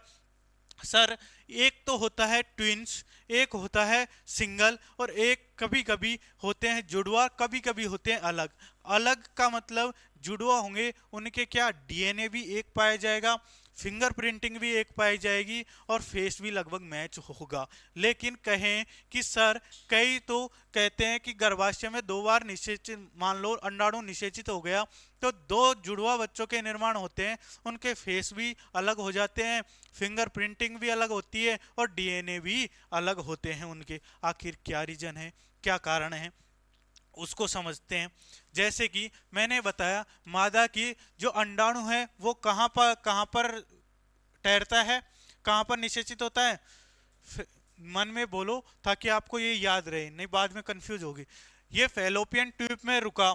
सर एक तो होता है ट्विंस, एक होता है सिंगल, और एक कभी कभी होते हैं जुड़वा, कभी कभी होते हैं अलग। अलग का मतलब जुड़वा होंगे उनके क्या डीएनए भी एक पाया जाएगा, फिंगरप्रिंटिंग भी एक पाई जाएगी और फेस भी लगभग मैच होगा। लेकिन कहें कि सर कई तो कहते हैं कि गर्भाशय में 2 बार निषेचित, मान लो अंडाणु निषेचित हो गया तो 2 जुड़वा बच्चों के निर्माण होते हैं, उनके फेस भी अलग हो जाते हैं, फिंगरप्रिंटिंग भी अलग होती है और डीएनए भी अलग होते हैं उनके। आखिर क्या रीजन है, क्या कारण है, उसको समझते हैं। जैसे कि मैंने बताया, मादा की जो अंडाणु है वो कहां पर ठहरता है, कहां पर निषेचित होता है? मन में बोलो ताकि आपको ये याद रहे, नहीं बाद में कंफ्यूज होगी। ये फैलोपियन ट्यूब में रुका,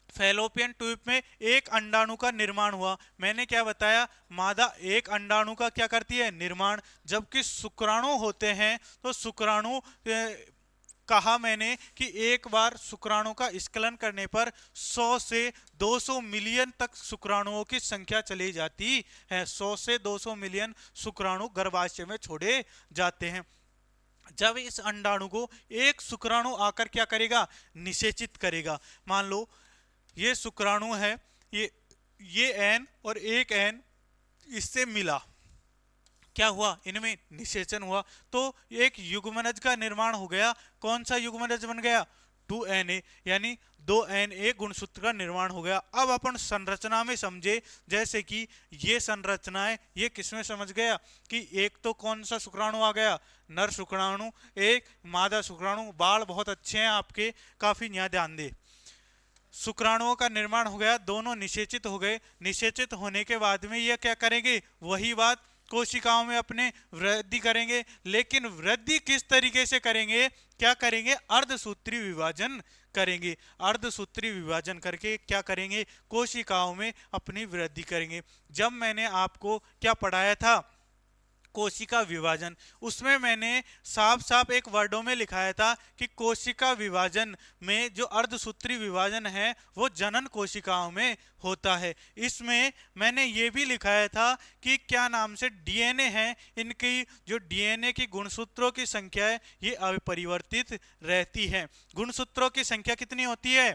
फैलोपियन ट्यूब में एक अंडाणु का निर्माण हुआ। मैंने क्या बताया? मादा एक अंडाणु का क्या करती है? निर्माण। जबकि शुक्राणु होते हैं तो शुक्राणु कहा मैंने कि एक बार शुक्राणु का स्खलन करने पर 100 से 200 मिलियन तक शुक्राणुओं की संख्या चली जाती है। 100 से 200 मिलियन शुक्राणु गर्भाशय में छोड़े जाते हैं। जब इस अंडाणु को एक शुक्राणु आकर क्या करेगा? निषेचित करेगा। मान लो ये शुक्राणु है, ये एन और एक एन इससे मिला, क्या हुआ? इनमें निषेचन हुआ तो एक युग्मनज का निर्माण हो गया। कौन सा युग्मनज बन गया? 2Na, यानी 2Na गुणसूत्र का निर्माण हो गया। अब अपन संरचना में समझे, जैसे कि ये संरचना है, ये किसमें समझ गया कि एक तो कौन सा शुक्राणु आ गया? नर शुक्राणु, एक मादा शुक्राणु। बाल बहुत अच्छे हैं आपके, काफी यहाँ ध्यान दे। शुक्राणुओं का निर्माण हो गया, दोनों निषेचित हो गए। निषेचित होने के बाद में ये क्या करेंगे? वही बात, कोशिकाओं में अपने वृद्धि करेंगे। लेकिन वृद्धि किस तरीके से करेंगे? क्या करेंगे? अर्धसूत्री विभाजन करेंगे। अर्धसूत्री विभाजन करके क्या करेंगे? कोशिकाओं में अपनी वृद्धि करेंगे। जब मैंने आपको क्या पढ़ाया था? कोशिका विभाजन, उसमें मैंने साफ साफ एक वर्डों में लिखाया था कि कोशिका विभाजन में जो अर्धसूत्री विभाजन है वो जनन कोशिकाओं में होता है। इसमें मैंने ये भी लिखाया था कि क्या नाम से डीएनए है, इनकी जो डीएनए की गुणसूत्रों की संख्या है ये अपरिवर्तित रहती है। गुणसूत्रों की संख्या कितनी होती है?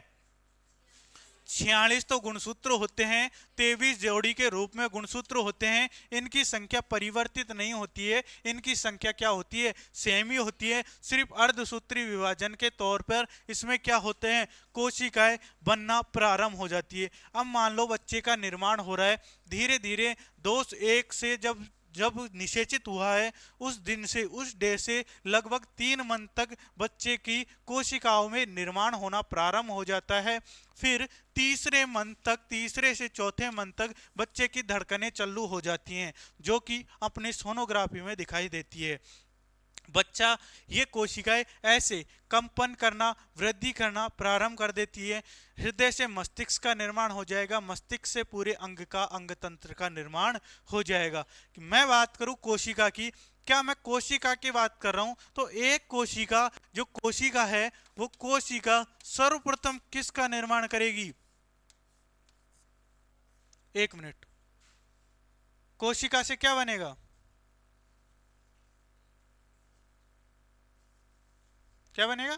46 तो गुणसूत्र होते हैं, 23 जोड़ी के रूप में गुणसूत्र होते हैं। इनकी संख्या परिवर्तित नहीं होती है, इनकी संख्या क्या होती है? सेम ही होती है। सिर्फ अर्धसूत्री विभाजन के तौर पर इसमें क्या होते हैं? कोशिकाएं बनना प्रारंभ हो जाती है। अब मान लो बच्चे का निर्माण हो रहा है, धीरे धीरे दोष एक से जब जब निषेचित हुआ है उस दिन से, उस डे से लगभग 3 मंथ तक बच्चे की कोशिकाओं में निर्माण होना प्रारंभ हो जाता है। फिर तीसरे मंथ तक, तीसरे से चौथे मंथ तक बच्चे की धड़कनें चालू हो जाती हैं, जो कि अपने सोनोग्राफी में दिखाई देती है। बच्चा, ये कोशिकाएं ऐसे कंपन करना, वृद्धि करना प्रारंभ कर देती है। हृदय से मस्तिष्क का निर्माण हो जाएगा, मस्तिष्क से पूरे अंग का, अंग तंत्र का निर्माण हो जाएगा। मैं बात करूं कोशिका की, क्या मैं कोशिका की बात कर रहा हूं तो एक कोशिका, जो कोशिका है वो कोशिका सर्वप्रथम किसका निर्माण करेगी? एक मिनट, कोशिका से क्या बनेगा? क्या बनेगा?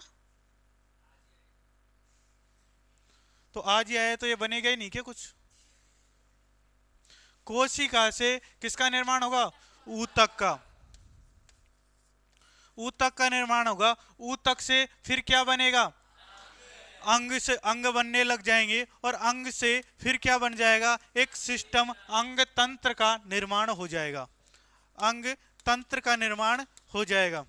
तो आज ही आया तो ये बनेगा ही नहीं क्या कुछ? कोशिका से किसका निर्माण होगा? ऊतक का। ऊतक का निर्माण होगा। ऊतक से फिर क्या बनेगा? अंग से अंग बनने लग जाएंगे, और अंग से फिर क्या बन जाएगा? एक सिस्टम, अंग तंत्र का निर्माण हो जाएगा। अंग तंत्र का निर्माण हो जाएगा।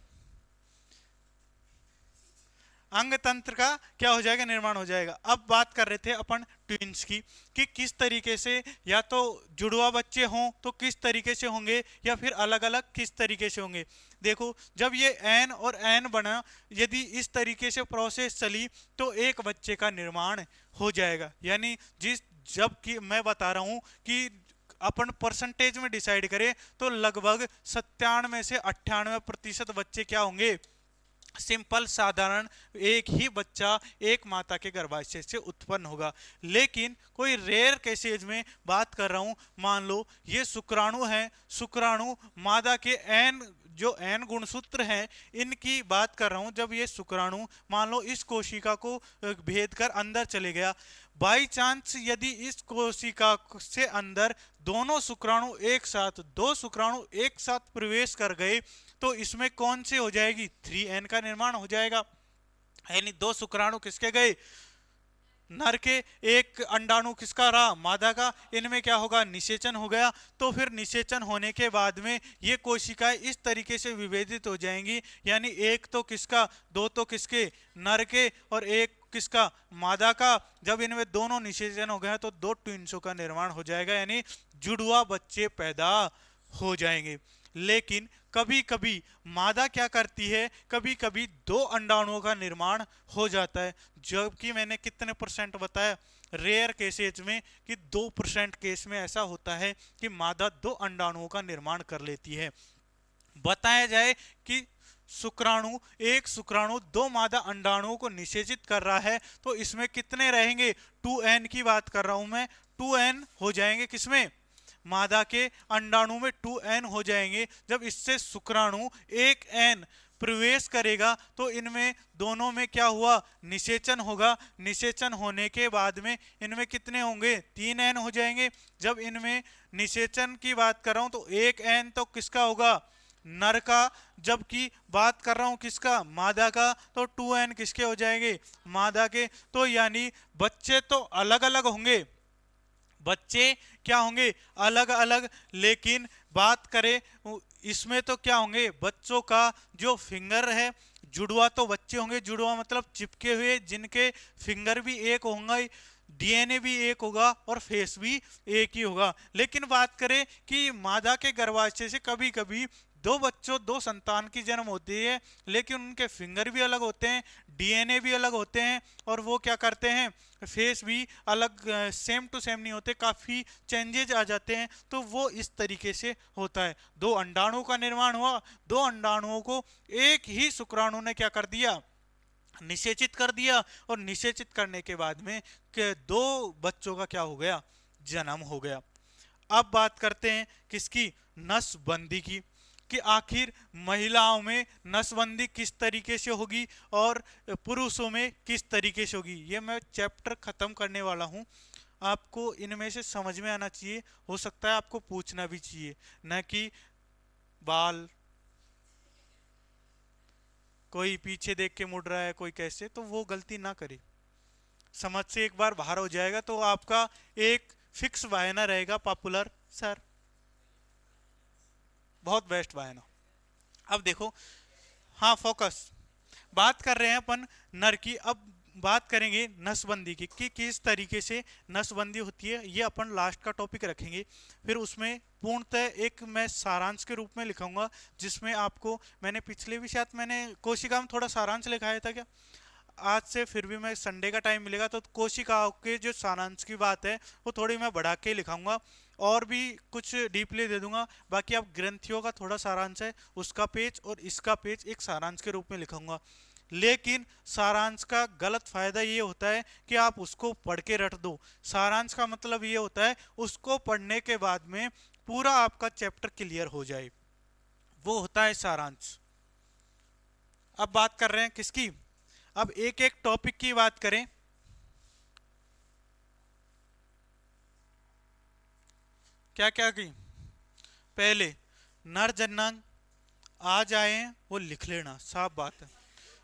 अंग तंत्र का क्या हो जाएगा? निर्माण हो जाएगा। अब बात कर रहे थे अपन ट्विंस की, कि किस तरीके से, या तो जुड़वा बच्चे हों तो किस तरीके से होंगे, या फिर अलग अलग किस तरीके से होंगे। देखो, जब ये एन और एन बना, यदि इस तरीके से प्रोसेस चली तो एक बच्चे का निर्माण हो जाएगा। यानी जिस, जब कि मैं बता रहा हूं कि अपन परसेंटेज में डिसाइड करें तो लगभग 97 से 98% बच्चे क्या होंगे? सिंपल, साधारण, एक ही बच्चा एक माता के गर्भाशय से उत्पन्न होगा। लेकिन कोई रेयर केसेज में बात कर रहा हूं, मान लो ये शुक्राणु है, शुक्राणु मादा के एन, जो एन गुणसूत्र हैं, इनकी बात कर रहा हूं। जब ये शुक्राणु मान लो इस कोशिका को भेद कर अंदर चले गया, बाई चांस यदि इस कोशिका से अंदर दोनों शुक्राणु एक साथ, दो शुक्राणु एक साथ प्रवेश कर गए, तो इसमें कौन से हो जाएगी? 3n का निर्माण हो जाएगा। यानी दो शुक्राणु किसके गए? नर के। एक अंडाणु किसका रहा? मादा का। इनमें क्या होगा? निषेचन हो गया। तो फिर निषेचन होने के बाद में ये कोशिकाएं इस तरीके से विभेदित हो जाएंगी, यानी एक तो किसका, दो तो किसके? नर के, और एक किसका? मादा का। जब इनमें दोनों निषेचन हो गया तो दो ट्विंसों का निर्माण हो जाएगा, यानी जुड़वा बच्चे पैदा हो जाएंगे। लेकिन कभी कभी मादा क्या करती है? कभी कभी दो अंडाणुओं का निर्माण हो जाता है, जबकि मैंने कितने परसेंट बताया? रेयर केसेज में कि 2% केस में ऐसा होता है कि मादा दो अंडाणुओं का निर्माण कर लेती है। बताया जाए कि शुक्राणु, एक शुक्राणु दो मादा अंडाणुओं को निषेचित कर रहा है, तो इसमें कितने रहेंगे? 2n की बात कर रहा हूं मैं। 2n हो जाएंगे किसमें? मादा के अंडाणु में 2n हो जाएंगे। जब इससे शुक्राणु एक n प्रवेश करेगा तो इनमें दोनों में क्या हुआ? निषेचन होगा। निषेचन होने के बाद में इनमें कितने होंगे? 3n हो जाएंगे। जब इनमें निषेचन की बात कर रहा हूं तो एक n तो किसका होगा? नर का। जबकि बात कर रहा हूं किसका? मादा का। तो 2n किसके हो जाएंगे? मादा के। तो यानी बच्चे तो अलग अलग होंगे, बच्चे क्या होंगे? अलग अलग। लेकिन बात करें इसमें तो क्या होंगे? बच्चों का जो फिंगर है, जुड़वा तो बच्चे होंगे, जुड़वा मतलब चिपके हुए, जिनके फिंगर भी एक होंगे, डीएनए भी एक होगा, और फेस भी एक ही होगा। लेकिन बात करें कि मादा के गर्भाशय से कभी कभी दो बच्चों, दो संतान की जन्म होती है, लेकिन उनके फिंगर भी अलग होते हैं, डीएनए भी अलग होते हैं, और वो क्या करते हैं? फेस भी अलग, सेम टू सेम नहीं होते, काफी चेंजेज आ जाते हैं। तो वो इस तरीके से होता है। दो अंडाणुओं का निर्माण हुआ, दो अंडाणुओं को एक ही शुक्राणु ने क्या कर दिया? निषेचित कर दिया, और निषेचित करने के बाद में के दो बच्चों का क्या हो गया? जन्म हो गया। अब बात करते हैं किसकी? नसबंदी की, कि आखिर महिलाओं में नसबंदी किस तरीके से होगी और पुरुषों में किस तरीके से होगी। ये मैं चैप्टर खत्म करने वाला हूं, आपको इनमें से समझ में आना चाहिए। हो सकता है आपको पूछना भी चाहिए, न कि बाल, कोई पीछे देख के मुड़ रहा है, कोई कैसे, तो वो गलती ना करे। समझ से एक बार बाहर हो जाएगा तो आपका एक फिक्स बहाना रहेगा, पॉपुलर सर। बहुत बेस्ट बाय ना। अब देखो, हाँ फोकस, बात कर रहे हैं अपन नर की। अब बात करेंगे नसबंदी की कि किस तरीके से नसबंदी होती है, ये अपन लास्ट का टॉपिक रखेंगे। फिर उसमें पूर्णतः एक मैं सारांश के रूप में लिखूंगा, जिसमें आपको, मैंने पिछले भी शायद मैंने कोशिका में थोड़ा सारांश लिखाया था क्या, आज से फिर भी मैं संडे का टाइम मिलेगा तो कोशिकाओं के जो सारांश की बात है वो थोड़ी मैं बढ़ा के लिखाऊंगा, और भी कुछ डीपली दे दूंगा। बाकी आप ग्रंथियों का थोड़ा सारांश है उसका पेज और इसका पेज एक सारांश के रूप में लिखूंगा। लेकिन सारांश का गलत फायदा ये होता है कि आप उसको पढ़ के रट दो। सारांश का मतलब ये होता है उसको पढ़ने के बाद में पूरा आपका चैप्टर क्लियर हो जाए, वो होता है सारांश। अब बात कर रहे हैं किसकी, अब एक एक टॉपिक की बात करें। क्या क्या की, पहले नर जन्नांग, आ जाए वो लिख लेना, साफ बात है।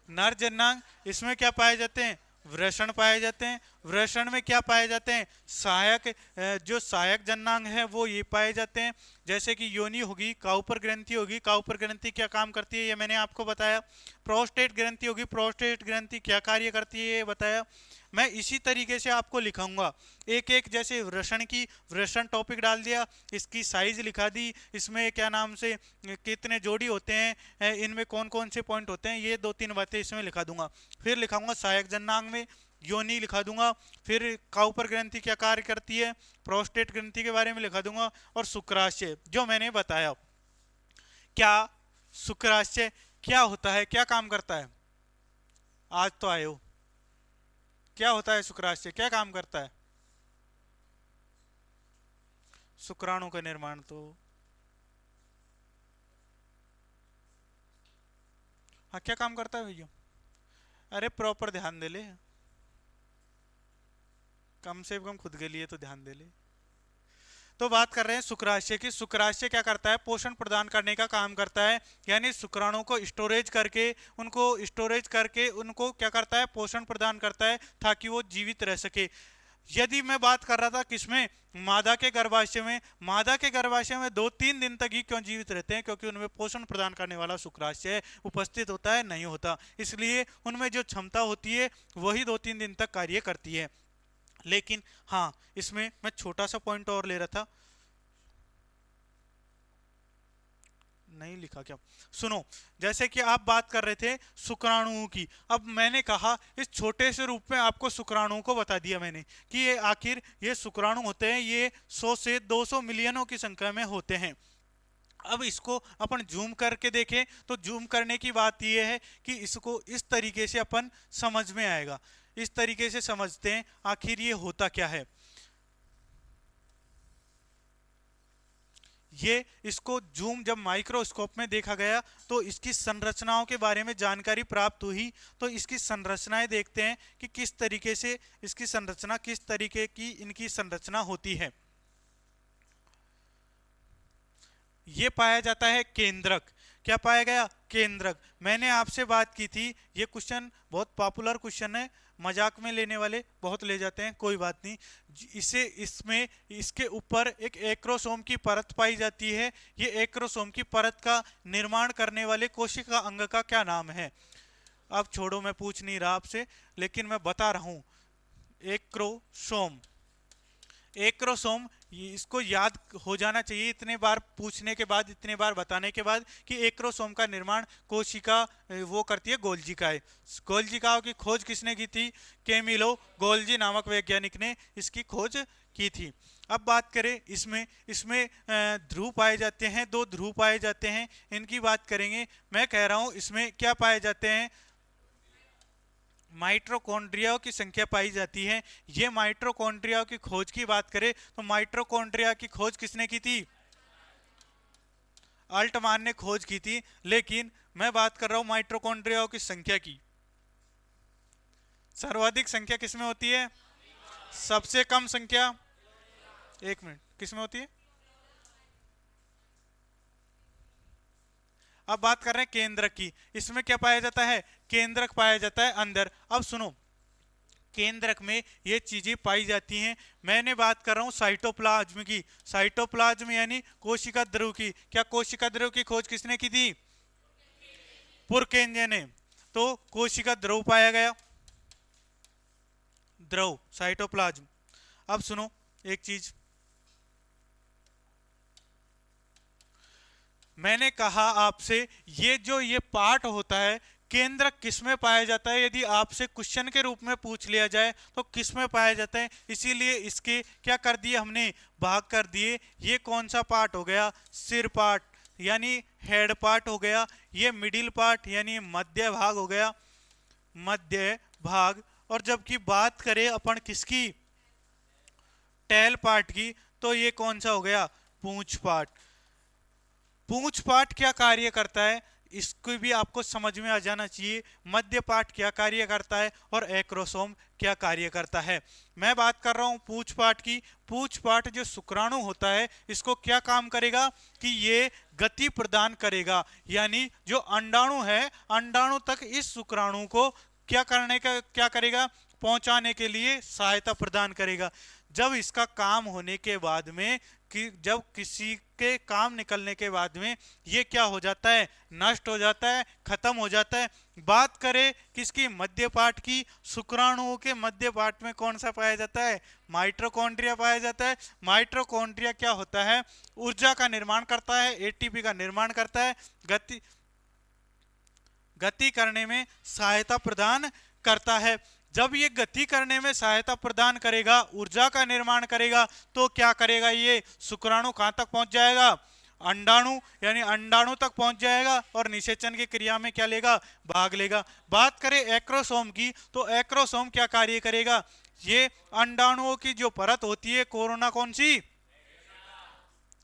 नर जन्नांग, इसमें क्या पाए जाते हैं, वृषण पाए जाते हैं। वृषण में क्या पाए जाते हैं, सहायक, जो सहायक जन्नांग है वो ये पाए जाते हैं। जैसे कि योनि होगी, काउपर ग्रंथि होगी, काउपर ग्रंथि क्या काम करती है ये मैंने आपको बताया। प्रोस्टेट ग्रंथि होगी, प्रोस्टेट ग्रंथि क्या कार्य करती है ये बताया। मैं इसी तरीके से आपको लिखाऊंगा एक एक, जैसे वृषण की, वृषण टॉपिक डाल दिया, इसकी साइज लिखा दी, इसमें क्या नाम से कितने जोड़ी होते हैं, इनमें कौन कौन से पॉइंट होते हैं, ये दो तीन बातें इसमें लिखा दूंगा। फिर लिखाऊंगा सहायक जन्नांग में योनि लिखा दूंगा। फिर काउपर ग्रंथि क्या कार्य करती है, प्रोस्टेट ग्रंथि के बारे में लिखा दूंगा। और शुक्राशय जो मैंने बताया, क्या शुक्राशय क्या होता है, क्या काम करता है, आज तो आए हो, क्या होता है शुक्राशय, क्या काम करता है, शुक्राणु का निर्माण। तो हाँ क्या काम करता है भैया, अरे प्रॉपर ध्यान दे ले, कम से कम खुद के लिए तो ध्यान दे ले। तो बात कर रहे हैं शुक्राशय की। शुक्राशय क्या करता है, पोषण प्रदान करने का काम करता है, यानी शुक्राणु को स्टोरेज करके उनको क्या करता है, पोषण प्रदान करता है ताकि वो जीवित रह सके। यदि मैं बात कर रहा था किसमें, मादा के गर्भाशय में, मादा के गर्भाशय में 2-3 दिन तक ही क्यों जीवित रहते हैं, क्योंकि उनमें पोषण प्रदान करने वाला शुक्राशय उपस्थित होता है, नहीं होता, इसलिए उनमें जो क्षमता होती है वही 2-3 दिन तक कार्य करती है। लेकिन हाँ, इसमें मैं छोटा सा पॉइंट और ले रहा था, नहीं लिखा क्या, सुनो। जैसे कि आप बात कर रहे थे शुक्राणुओं की, अब मैंने कहा इस छोटे से रूप में आपको शुक्राणुओं को बता दिया मैंने कि ये आखिर ये शुक्राणु होते हैं, ये 100 से 200 मिलियनों की संख्या में होते हैं। अब इसको अपन जूम करके देखें तो जूम करने की बात यह है कि इसको इस तरीके से अपन समझ में आएगा, इस तरीके से समझते हैं आखिर ये होता क्या है। ये इसको जूम जब माइक्रोस्कोप में देखा गया तो इसकी संरचनाओं के बारे में जानकारी प्राप्त हुई। तो इसकी संरचनाएं देखते हैं कि किस तरीके से इसकी संरचना, किस तरीके की इनकी संरचना होती है। ये पाया जाता है केंद्रक, क्या पाया गया, केंद्रक। मैंने आपसे बात की थी, ये क्वेश्चन बहुत पॉपुलर क्वेश्चन है, मजाक में लेने वाले बहुत ले जाते हैं, कोई बात नहीं। इसे इसमें इसके ऊपर एक एक्रोसोम की परत पाई जाती है। ये एक्रोसोम की परत का निर्माण करने वाले कोशिका अंग का क्या नाम है। अब छोड़ो, मैं पूछ नहीं रहा आपसे, लेकिन मैं बता रहा हूं, एक्रोसोम। एक्रोसोम, इसको याद हो जाना चाहिए इतने बार पूछने के बाद, इतने बार बताने के बाद, कि एक्रोसोम का निर्माण कोशिका वो करती है, गोल्जिकाएं। गोल्जिकाओं की खोज किसने की थी, केमिलो गोल्जी नामक वैज्ञानिक ने इसकी खोज की थी। अब बात करें इसमें, ध्रुव पाए जाते हैं, 2 ध्रुव पाए जाते हैं, इनकी बात करेंगे। मैं कह रहा हूं इसमें क्या पाए जाते हैं, माइटोकॉन्ड्रिया की संख्या पाई जाती है। ये माइटोकॉन्ड्रिया की खोज की बात करें तो माइटोकॉन्ड्रिया की खोज किसने की थी, अल्टमान ने खोज की थी। लेकिन मैं बात कर रहा हूं माइटोकॉन्ड्रिया की संख्या की, सर्वाधिक संख्या किसमें होती है, सबसे कम संख्या, एक मिनट, किसमें होती है। अब बात कर रहे हैं केंद्रक की, इसमें क्या पाया जाता है, केंद्रक पाया जाता है अंदर। अब सुनो, केंद्रक में ये चीजें पाई जाती हैं। मैंने बात कर रहा हूं साइटोप्लाज्म की। साइटोप्लाज्म यानी कोशिका द्रव की। क्या कोशिका द्रव की खोज किसने की थी? पुरकेंजे ने। तो कोशिका द्रव पाया गया, द्रव साइटोप्लाज्म। अब सुनो एक चीज, मैंने कहा आपसे ये पार्ट होता है, केंद्रक किसमें पाया जाता है? यदि आपसे क्वेश्चन के रूप में पूछ लिया जाए तो किसमें पाया जाता है, इसीलिए इसके क्या कर दिए हमने, भाग कर दिए। ये कौन सा पार्ट हो गया? सिर पार्ट यानी हेड पार्ट हो गया। ये मिडिल पार्ट यानी मध्य भाग हो गया, मध्य भाग। और जबकि बात करें अपन किसकी, टेल पार्ट की, तो ये कौन सा हो गया? पूंछ पार्ट। पूंछ पार्ट क्या कार्य करता है, इसको भी आपको समझ में आ जाना चाहिए। मध्य पार्ट क्या कार्य करता है और एक्रोसोम क्या कार्य करता है। मैं बात कर रहा हूं पूंछ पार्ट की। पूंछ पार्ट जो शुक्राणु होता है, इसको क्या काम करेगा कि ये गति प्रदान करेगा, यानी जो अंडाणु है, अंडाणु तक इस शुक्राणु को क्या करने का, क्या करेगा, पहुंचाने के लिए सहायता प्रदान करेगा। जब इसका काम होने के बाद में, कि जब किसी के काम निकलने के बाद में ये क्या हो जाता है, नष्ट हो जाता है, खत्म हो जाता है। बात करें किसकी, मध्य पार्ट की। शुक्राणुओं के मध्य पार्ट में कौन सा पाया जाता है? माइटोकॉन्ड्रिया पाया जाता है। माइटोकॉन्ड्रिया क्या होता है? ऊर्जा का निर्माण करता है, एटीपी का निर्माण करता है, गति करने में सहायता प्रदान करता है। जब ये गति करने में सहायता प्रदान करेगा, ऊर्जा का निर्माण करेगा, तो क्या करेगा, ये शुक्राणु कहां तक पहुंच जाएगा? अंडाणु, यानी अंडाणु तक पहुंच जाएगा और निषेचन की क्रिया में क्या लेगा? भाग लेगा। बात करें एक्रोसोम की, तो एक्रोसोम क्या कार्य करेगा? ये अंडाणुओं की जो परत होती है, कोरोना कौन सी,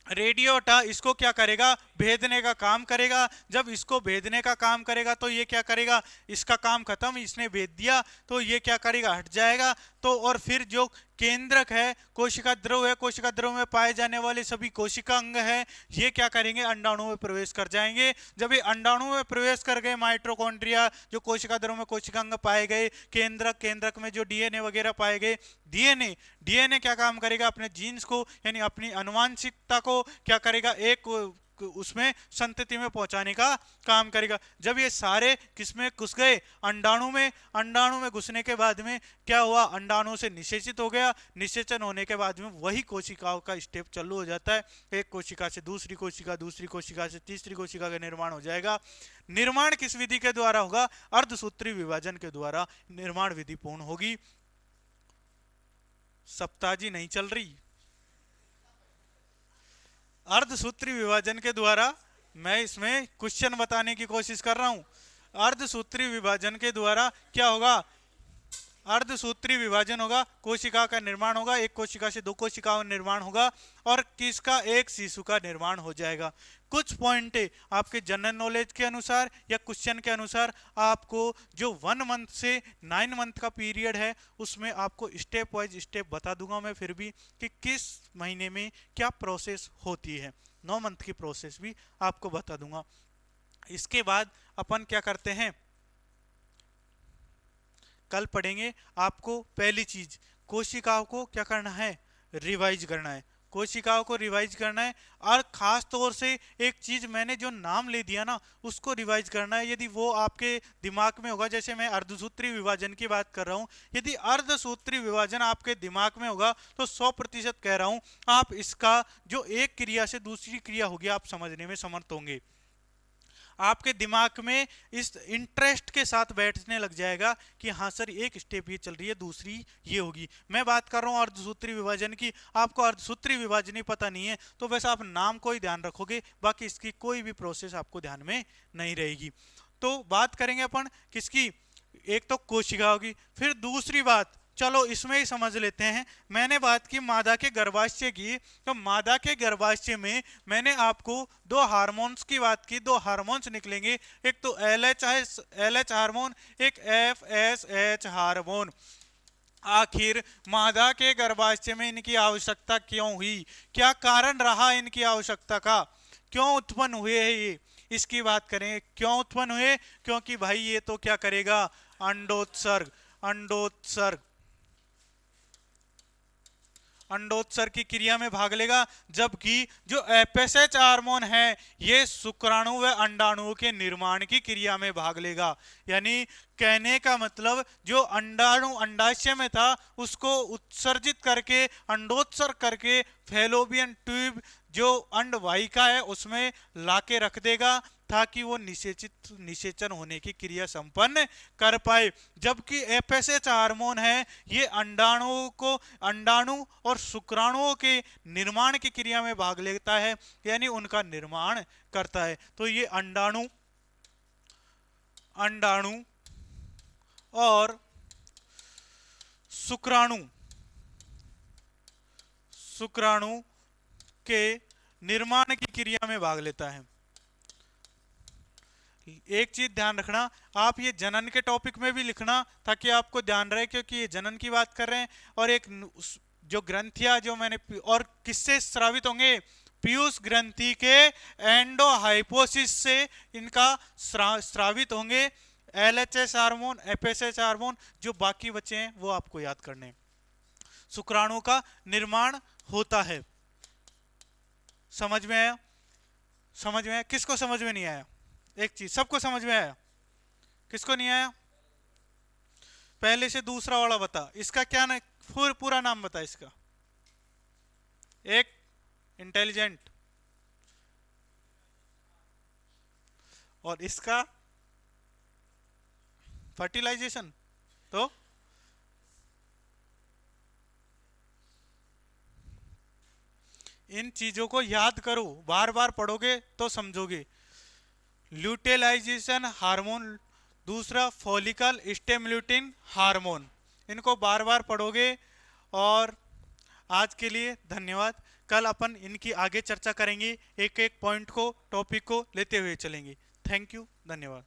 रेडियोटा, इसको क्या करेगा? भेदने का काम करेगा। जब इसको भेदने का काम करेगा तो ये क्या करेगा? इसका काम खत्म, इसने भेद दिया तो ये क्या करेगा? हट जाएगा। तो और फिर जो केंद्रक है, कोशिका द्रव है, कोशिका द्रव में पाए जाने वाले सभी कोशिका अंग है, ये क्या करेंगे? अंडाणु में प्रवेश कर जाएंगे। जब ये अंडाणु में प्रवेश कर गए, माइटोकॉन्ड्रिया जो कोशिका द्रव में कोशिका अंग पाए गए, केंद्रक, केंद्रक में जो डीएनए वगैरह पाए गए, डीएनए डीएनए क्या काम करेगा? अपने जीन्स को, यानी अपनी आनुवांशिकता को क्या करेगा? एक उसमें संतति में पहुंचाने का काम करेगा। जब ये सारे किसमें घुस गए? अंडाणु में। अंडाणु में घुसने के बाद में क्या हुआ? अंडाणु से निषेचित हो गया। निषेचन होने के बाद में वही कोशिकाओं का स्टेप चालू हो जाता है। एक कोशिका से दूसरी कोशिका, दूसरी कोशिका से तीसरी कोशिका का निर्माण हो जाएगा। निर्माण किस विधि के द्वारा होगा? अर्धसूत्री विभाजन के द्वारा निर्माण विधि पूर्ण होगी। सप्ताजी नहीं चल रही। अर्धसूत्री विभाजन के द्वारा, मैं इसमें क्वेश्चन बताने की कोशिश कर रहा हूं। अर्धसूत्री विभाजन के द्वारा क्या होगा? अर्धसूत्री विभाजन होगा, कोशिका का निर्माण होगा, एक कोशिका से दो कोशिकाओं का निर्माण होगा और किसका? एक शिशु का निर्माण हो जाएगा। कुछ पॉइंट आपके जनरल नॉलेज के अनुसार या क्वेश्चन के अनुसार आपको जो 1 मंथ से 9 मंथ का पीरियड है, उसमें आपको स्टेप वाइज स्टेप बता दूंगा मैं फिर भी, कि किस महीने में क्या प्रोसेस होती है। 9 मंथ की प्रोसेस भी आपको बता दूंगा। इसके बाद अपन क्या करते हैं, कल पढ़ेंगे। आपको पहली चीज, कोशिकाओं को क्या करना है? रिवाइज करना है। कोशिकाओं को रिवाइज करना है, और खास तौर से एक चीज मैंने जो नाम ले दिया ना, उसको रिवाइज करना है। यदि वो आपके दिमाग में होगा, जैसे मैं अर्धसूत्री विभाजन की बात कर रहा हूं, यदि अर्धसूत्री विभाजन आपके दिमाग में होगा तो 100% कह रहा हूं, आप इसका जो एक क्रिया से दूसरी क्रिया होगी, आप समझने में समर्थ होंगे। आपके दिमाग में इस इंटरेस्ट के साथ बैठने लग जाएगा कि हाँ सर, एक स्टेप ये चल रही है, दूसरी ये होगी। मैं बात कर रहा हूँ अर्धसूत्री विभाजन की। आपको अर्धसूत्री विभाजन ही पता नहीं है तो वैसे आप नाम को ही ध्यान रखोगे, बाकी इसकी कोई भी प्रोसेस आपको ध्यान में नहीं रहेगी। तो बात करेंगे अपन किसकी? एक तो कोशिकाओं की। फिर दूसरी बात, चलो इसमें ही समझ लेते हैं। मैंने बात की मादा के गर्भाशय की, तो मादा के गर्भाशय में मैंने आपको 2 हार्मोन्स की बात की। 2 हार्मोन्स निकलेंगे, एक तो LH हार्मोन, एक FSH हार्मोन। आखिर मादा के गर्भाशय में इनकी आवश्यकता क्यों हुई? क्या कारण रहा इनकी आवश्यकता का? क्यों उत्पन्न हुए है ये? इसकी बात करें, क्यों उत्पन्न हुए? क्योंकि भाई ये तो क्या करेगा? अंडोत्सर्ग। अंडोत्सर्ग अंडोत्सर्ग की क्रिया में भाग लेगा, जबकि जो एफएसएच हार्मोन है ये शुक्राणु व अंडाणुओं के निर्माण की क्रिया में भाग लेगा। यानी कहने का मतलब जो अंडाणु अंडाशय में था उसको उत्सर्जित करके अंडोत्सर्ग करके फैलोपियन ट्यूब जो अंडवाहिका है उसमें लाके रख देगा ताकि वो निषेचन होने की क्रिया संपन्न कर पाए। जबकि एफएसएच हार्मोन है ये अंडाणु और शुक्राणुओं के निर्माण की क्रिया में भाग लेता है, यानी उनका निर्माण करता है। तो ये अंडाणु और शुक्राणु के निर्माण की क्रिया में भाग लेता है। एक चीज ध्यान रखना, आप ये जनन के टॉपिक में भी लिखना ताकि आपको ध्यान रहे, क्योंकि ये जनन की बात कर रहे हैं। और एक जो ग्रंथियां जो मैंने और किससे स्रावित होंगे, पीयूष ग्रंथि के एंडोहाइपोसिस से इनका स्रावित होंगे एलएचएस हार्मोन, एफएसएच हार्मोन। जो बाकी बचे हैं वो आपको याद करने हैं। शुक्राणु का निर्माण होता है। समझ में आया? समझ में आया? किसको समझ में नहीं आया? एक चीज सबको समझ में आया, किसको नहीं आया? पहले से दूसरा वाला बता, इसका क्या ना पूरा नाम बता इसका। एक इंटेलिजेंट, और इसका फर्टिलाइजेशन। तो इन चीजों को याद करो, बार बार पढ़ोगे तो समझोगे। ल्यूटेलाइजेशन हार्मोन, दूसरा फॉलिकल स्टिमुलेटिंग हार्मोन, इनको बार बार पढ़ोगे। और आज के लिए धन्यवाद। कल अपन इनकी आगे चर्चा करेंगे, एक एक पॉइंट को, टॉपिक को लेते हुए चलेंगे। थैंक यू, धन्यवाद।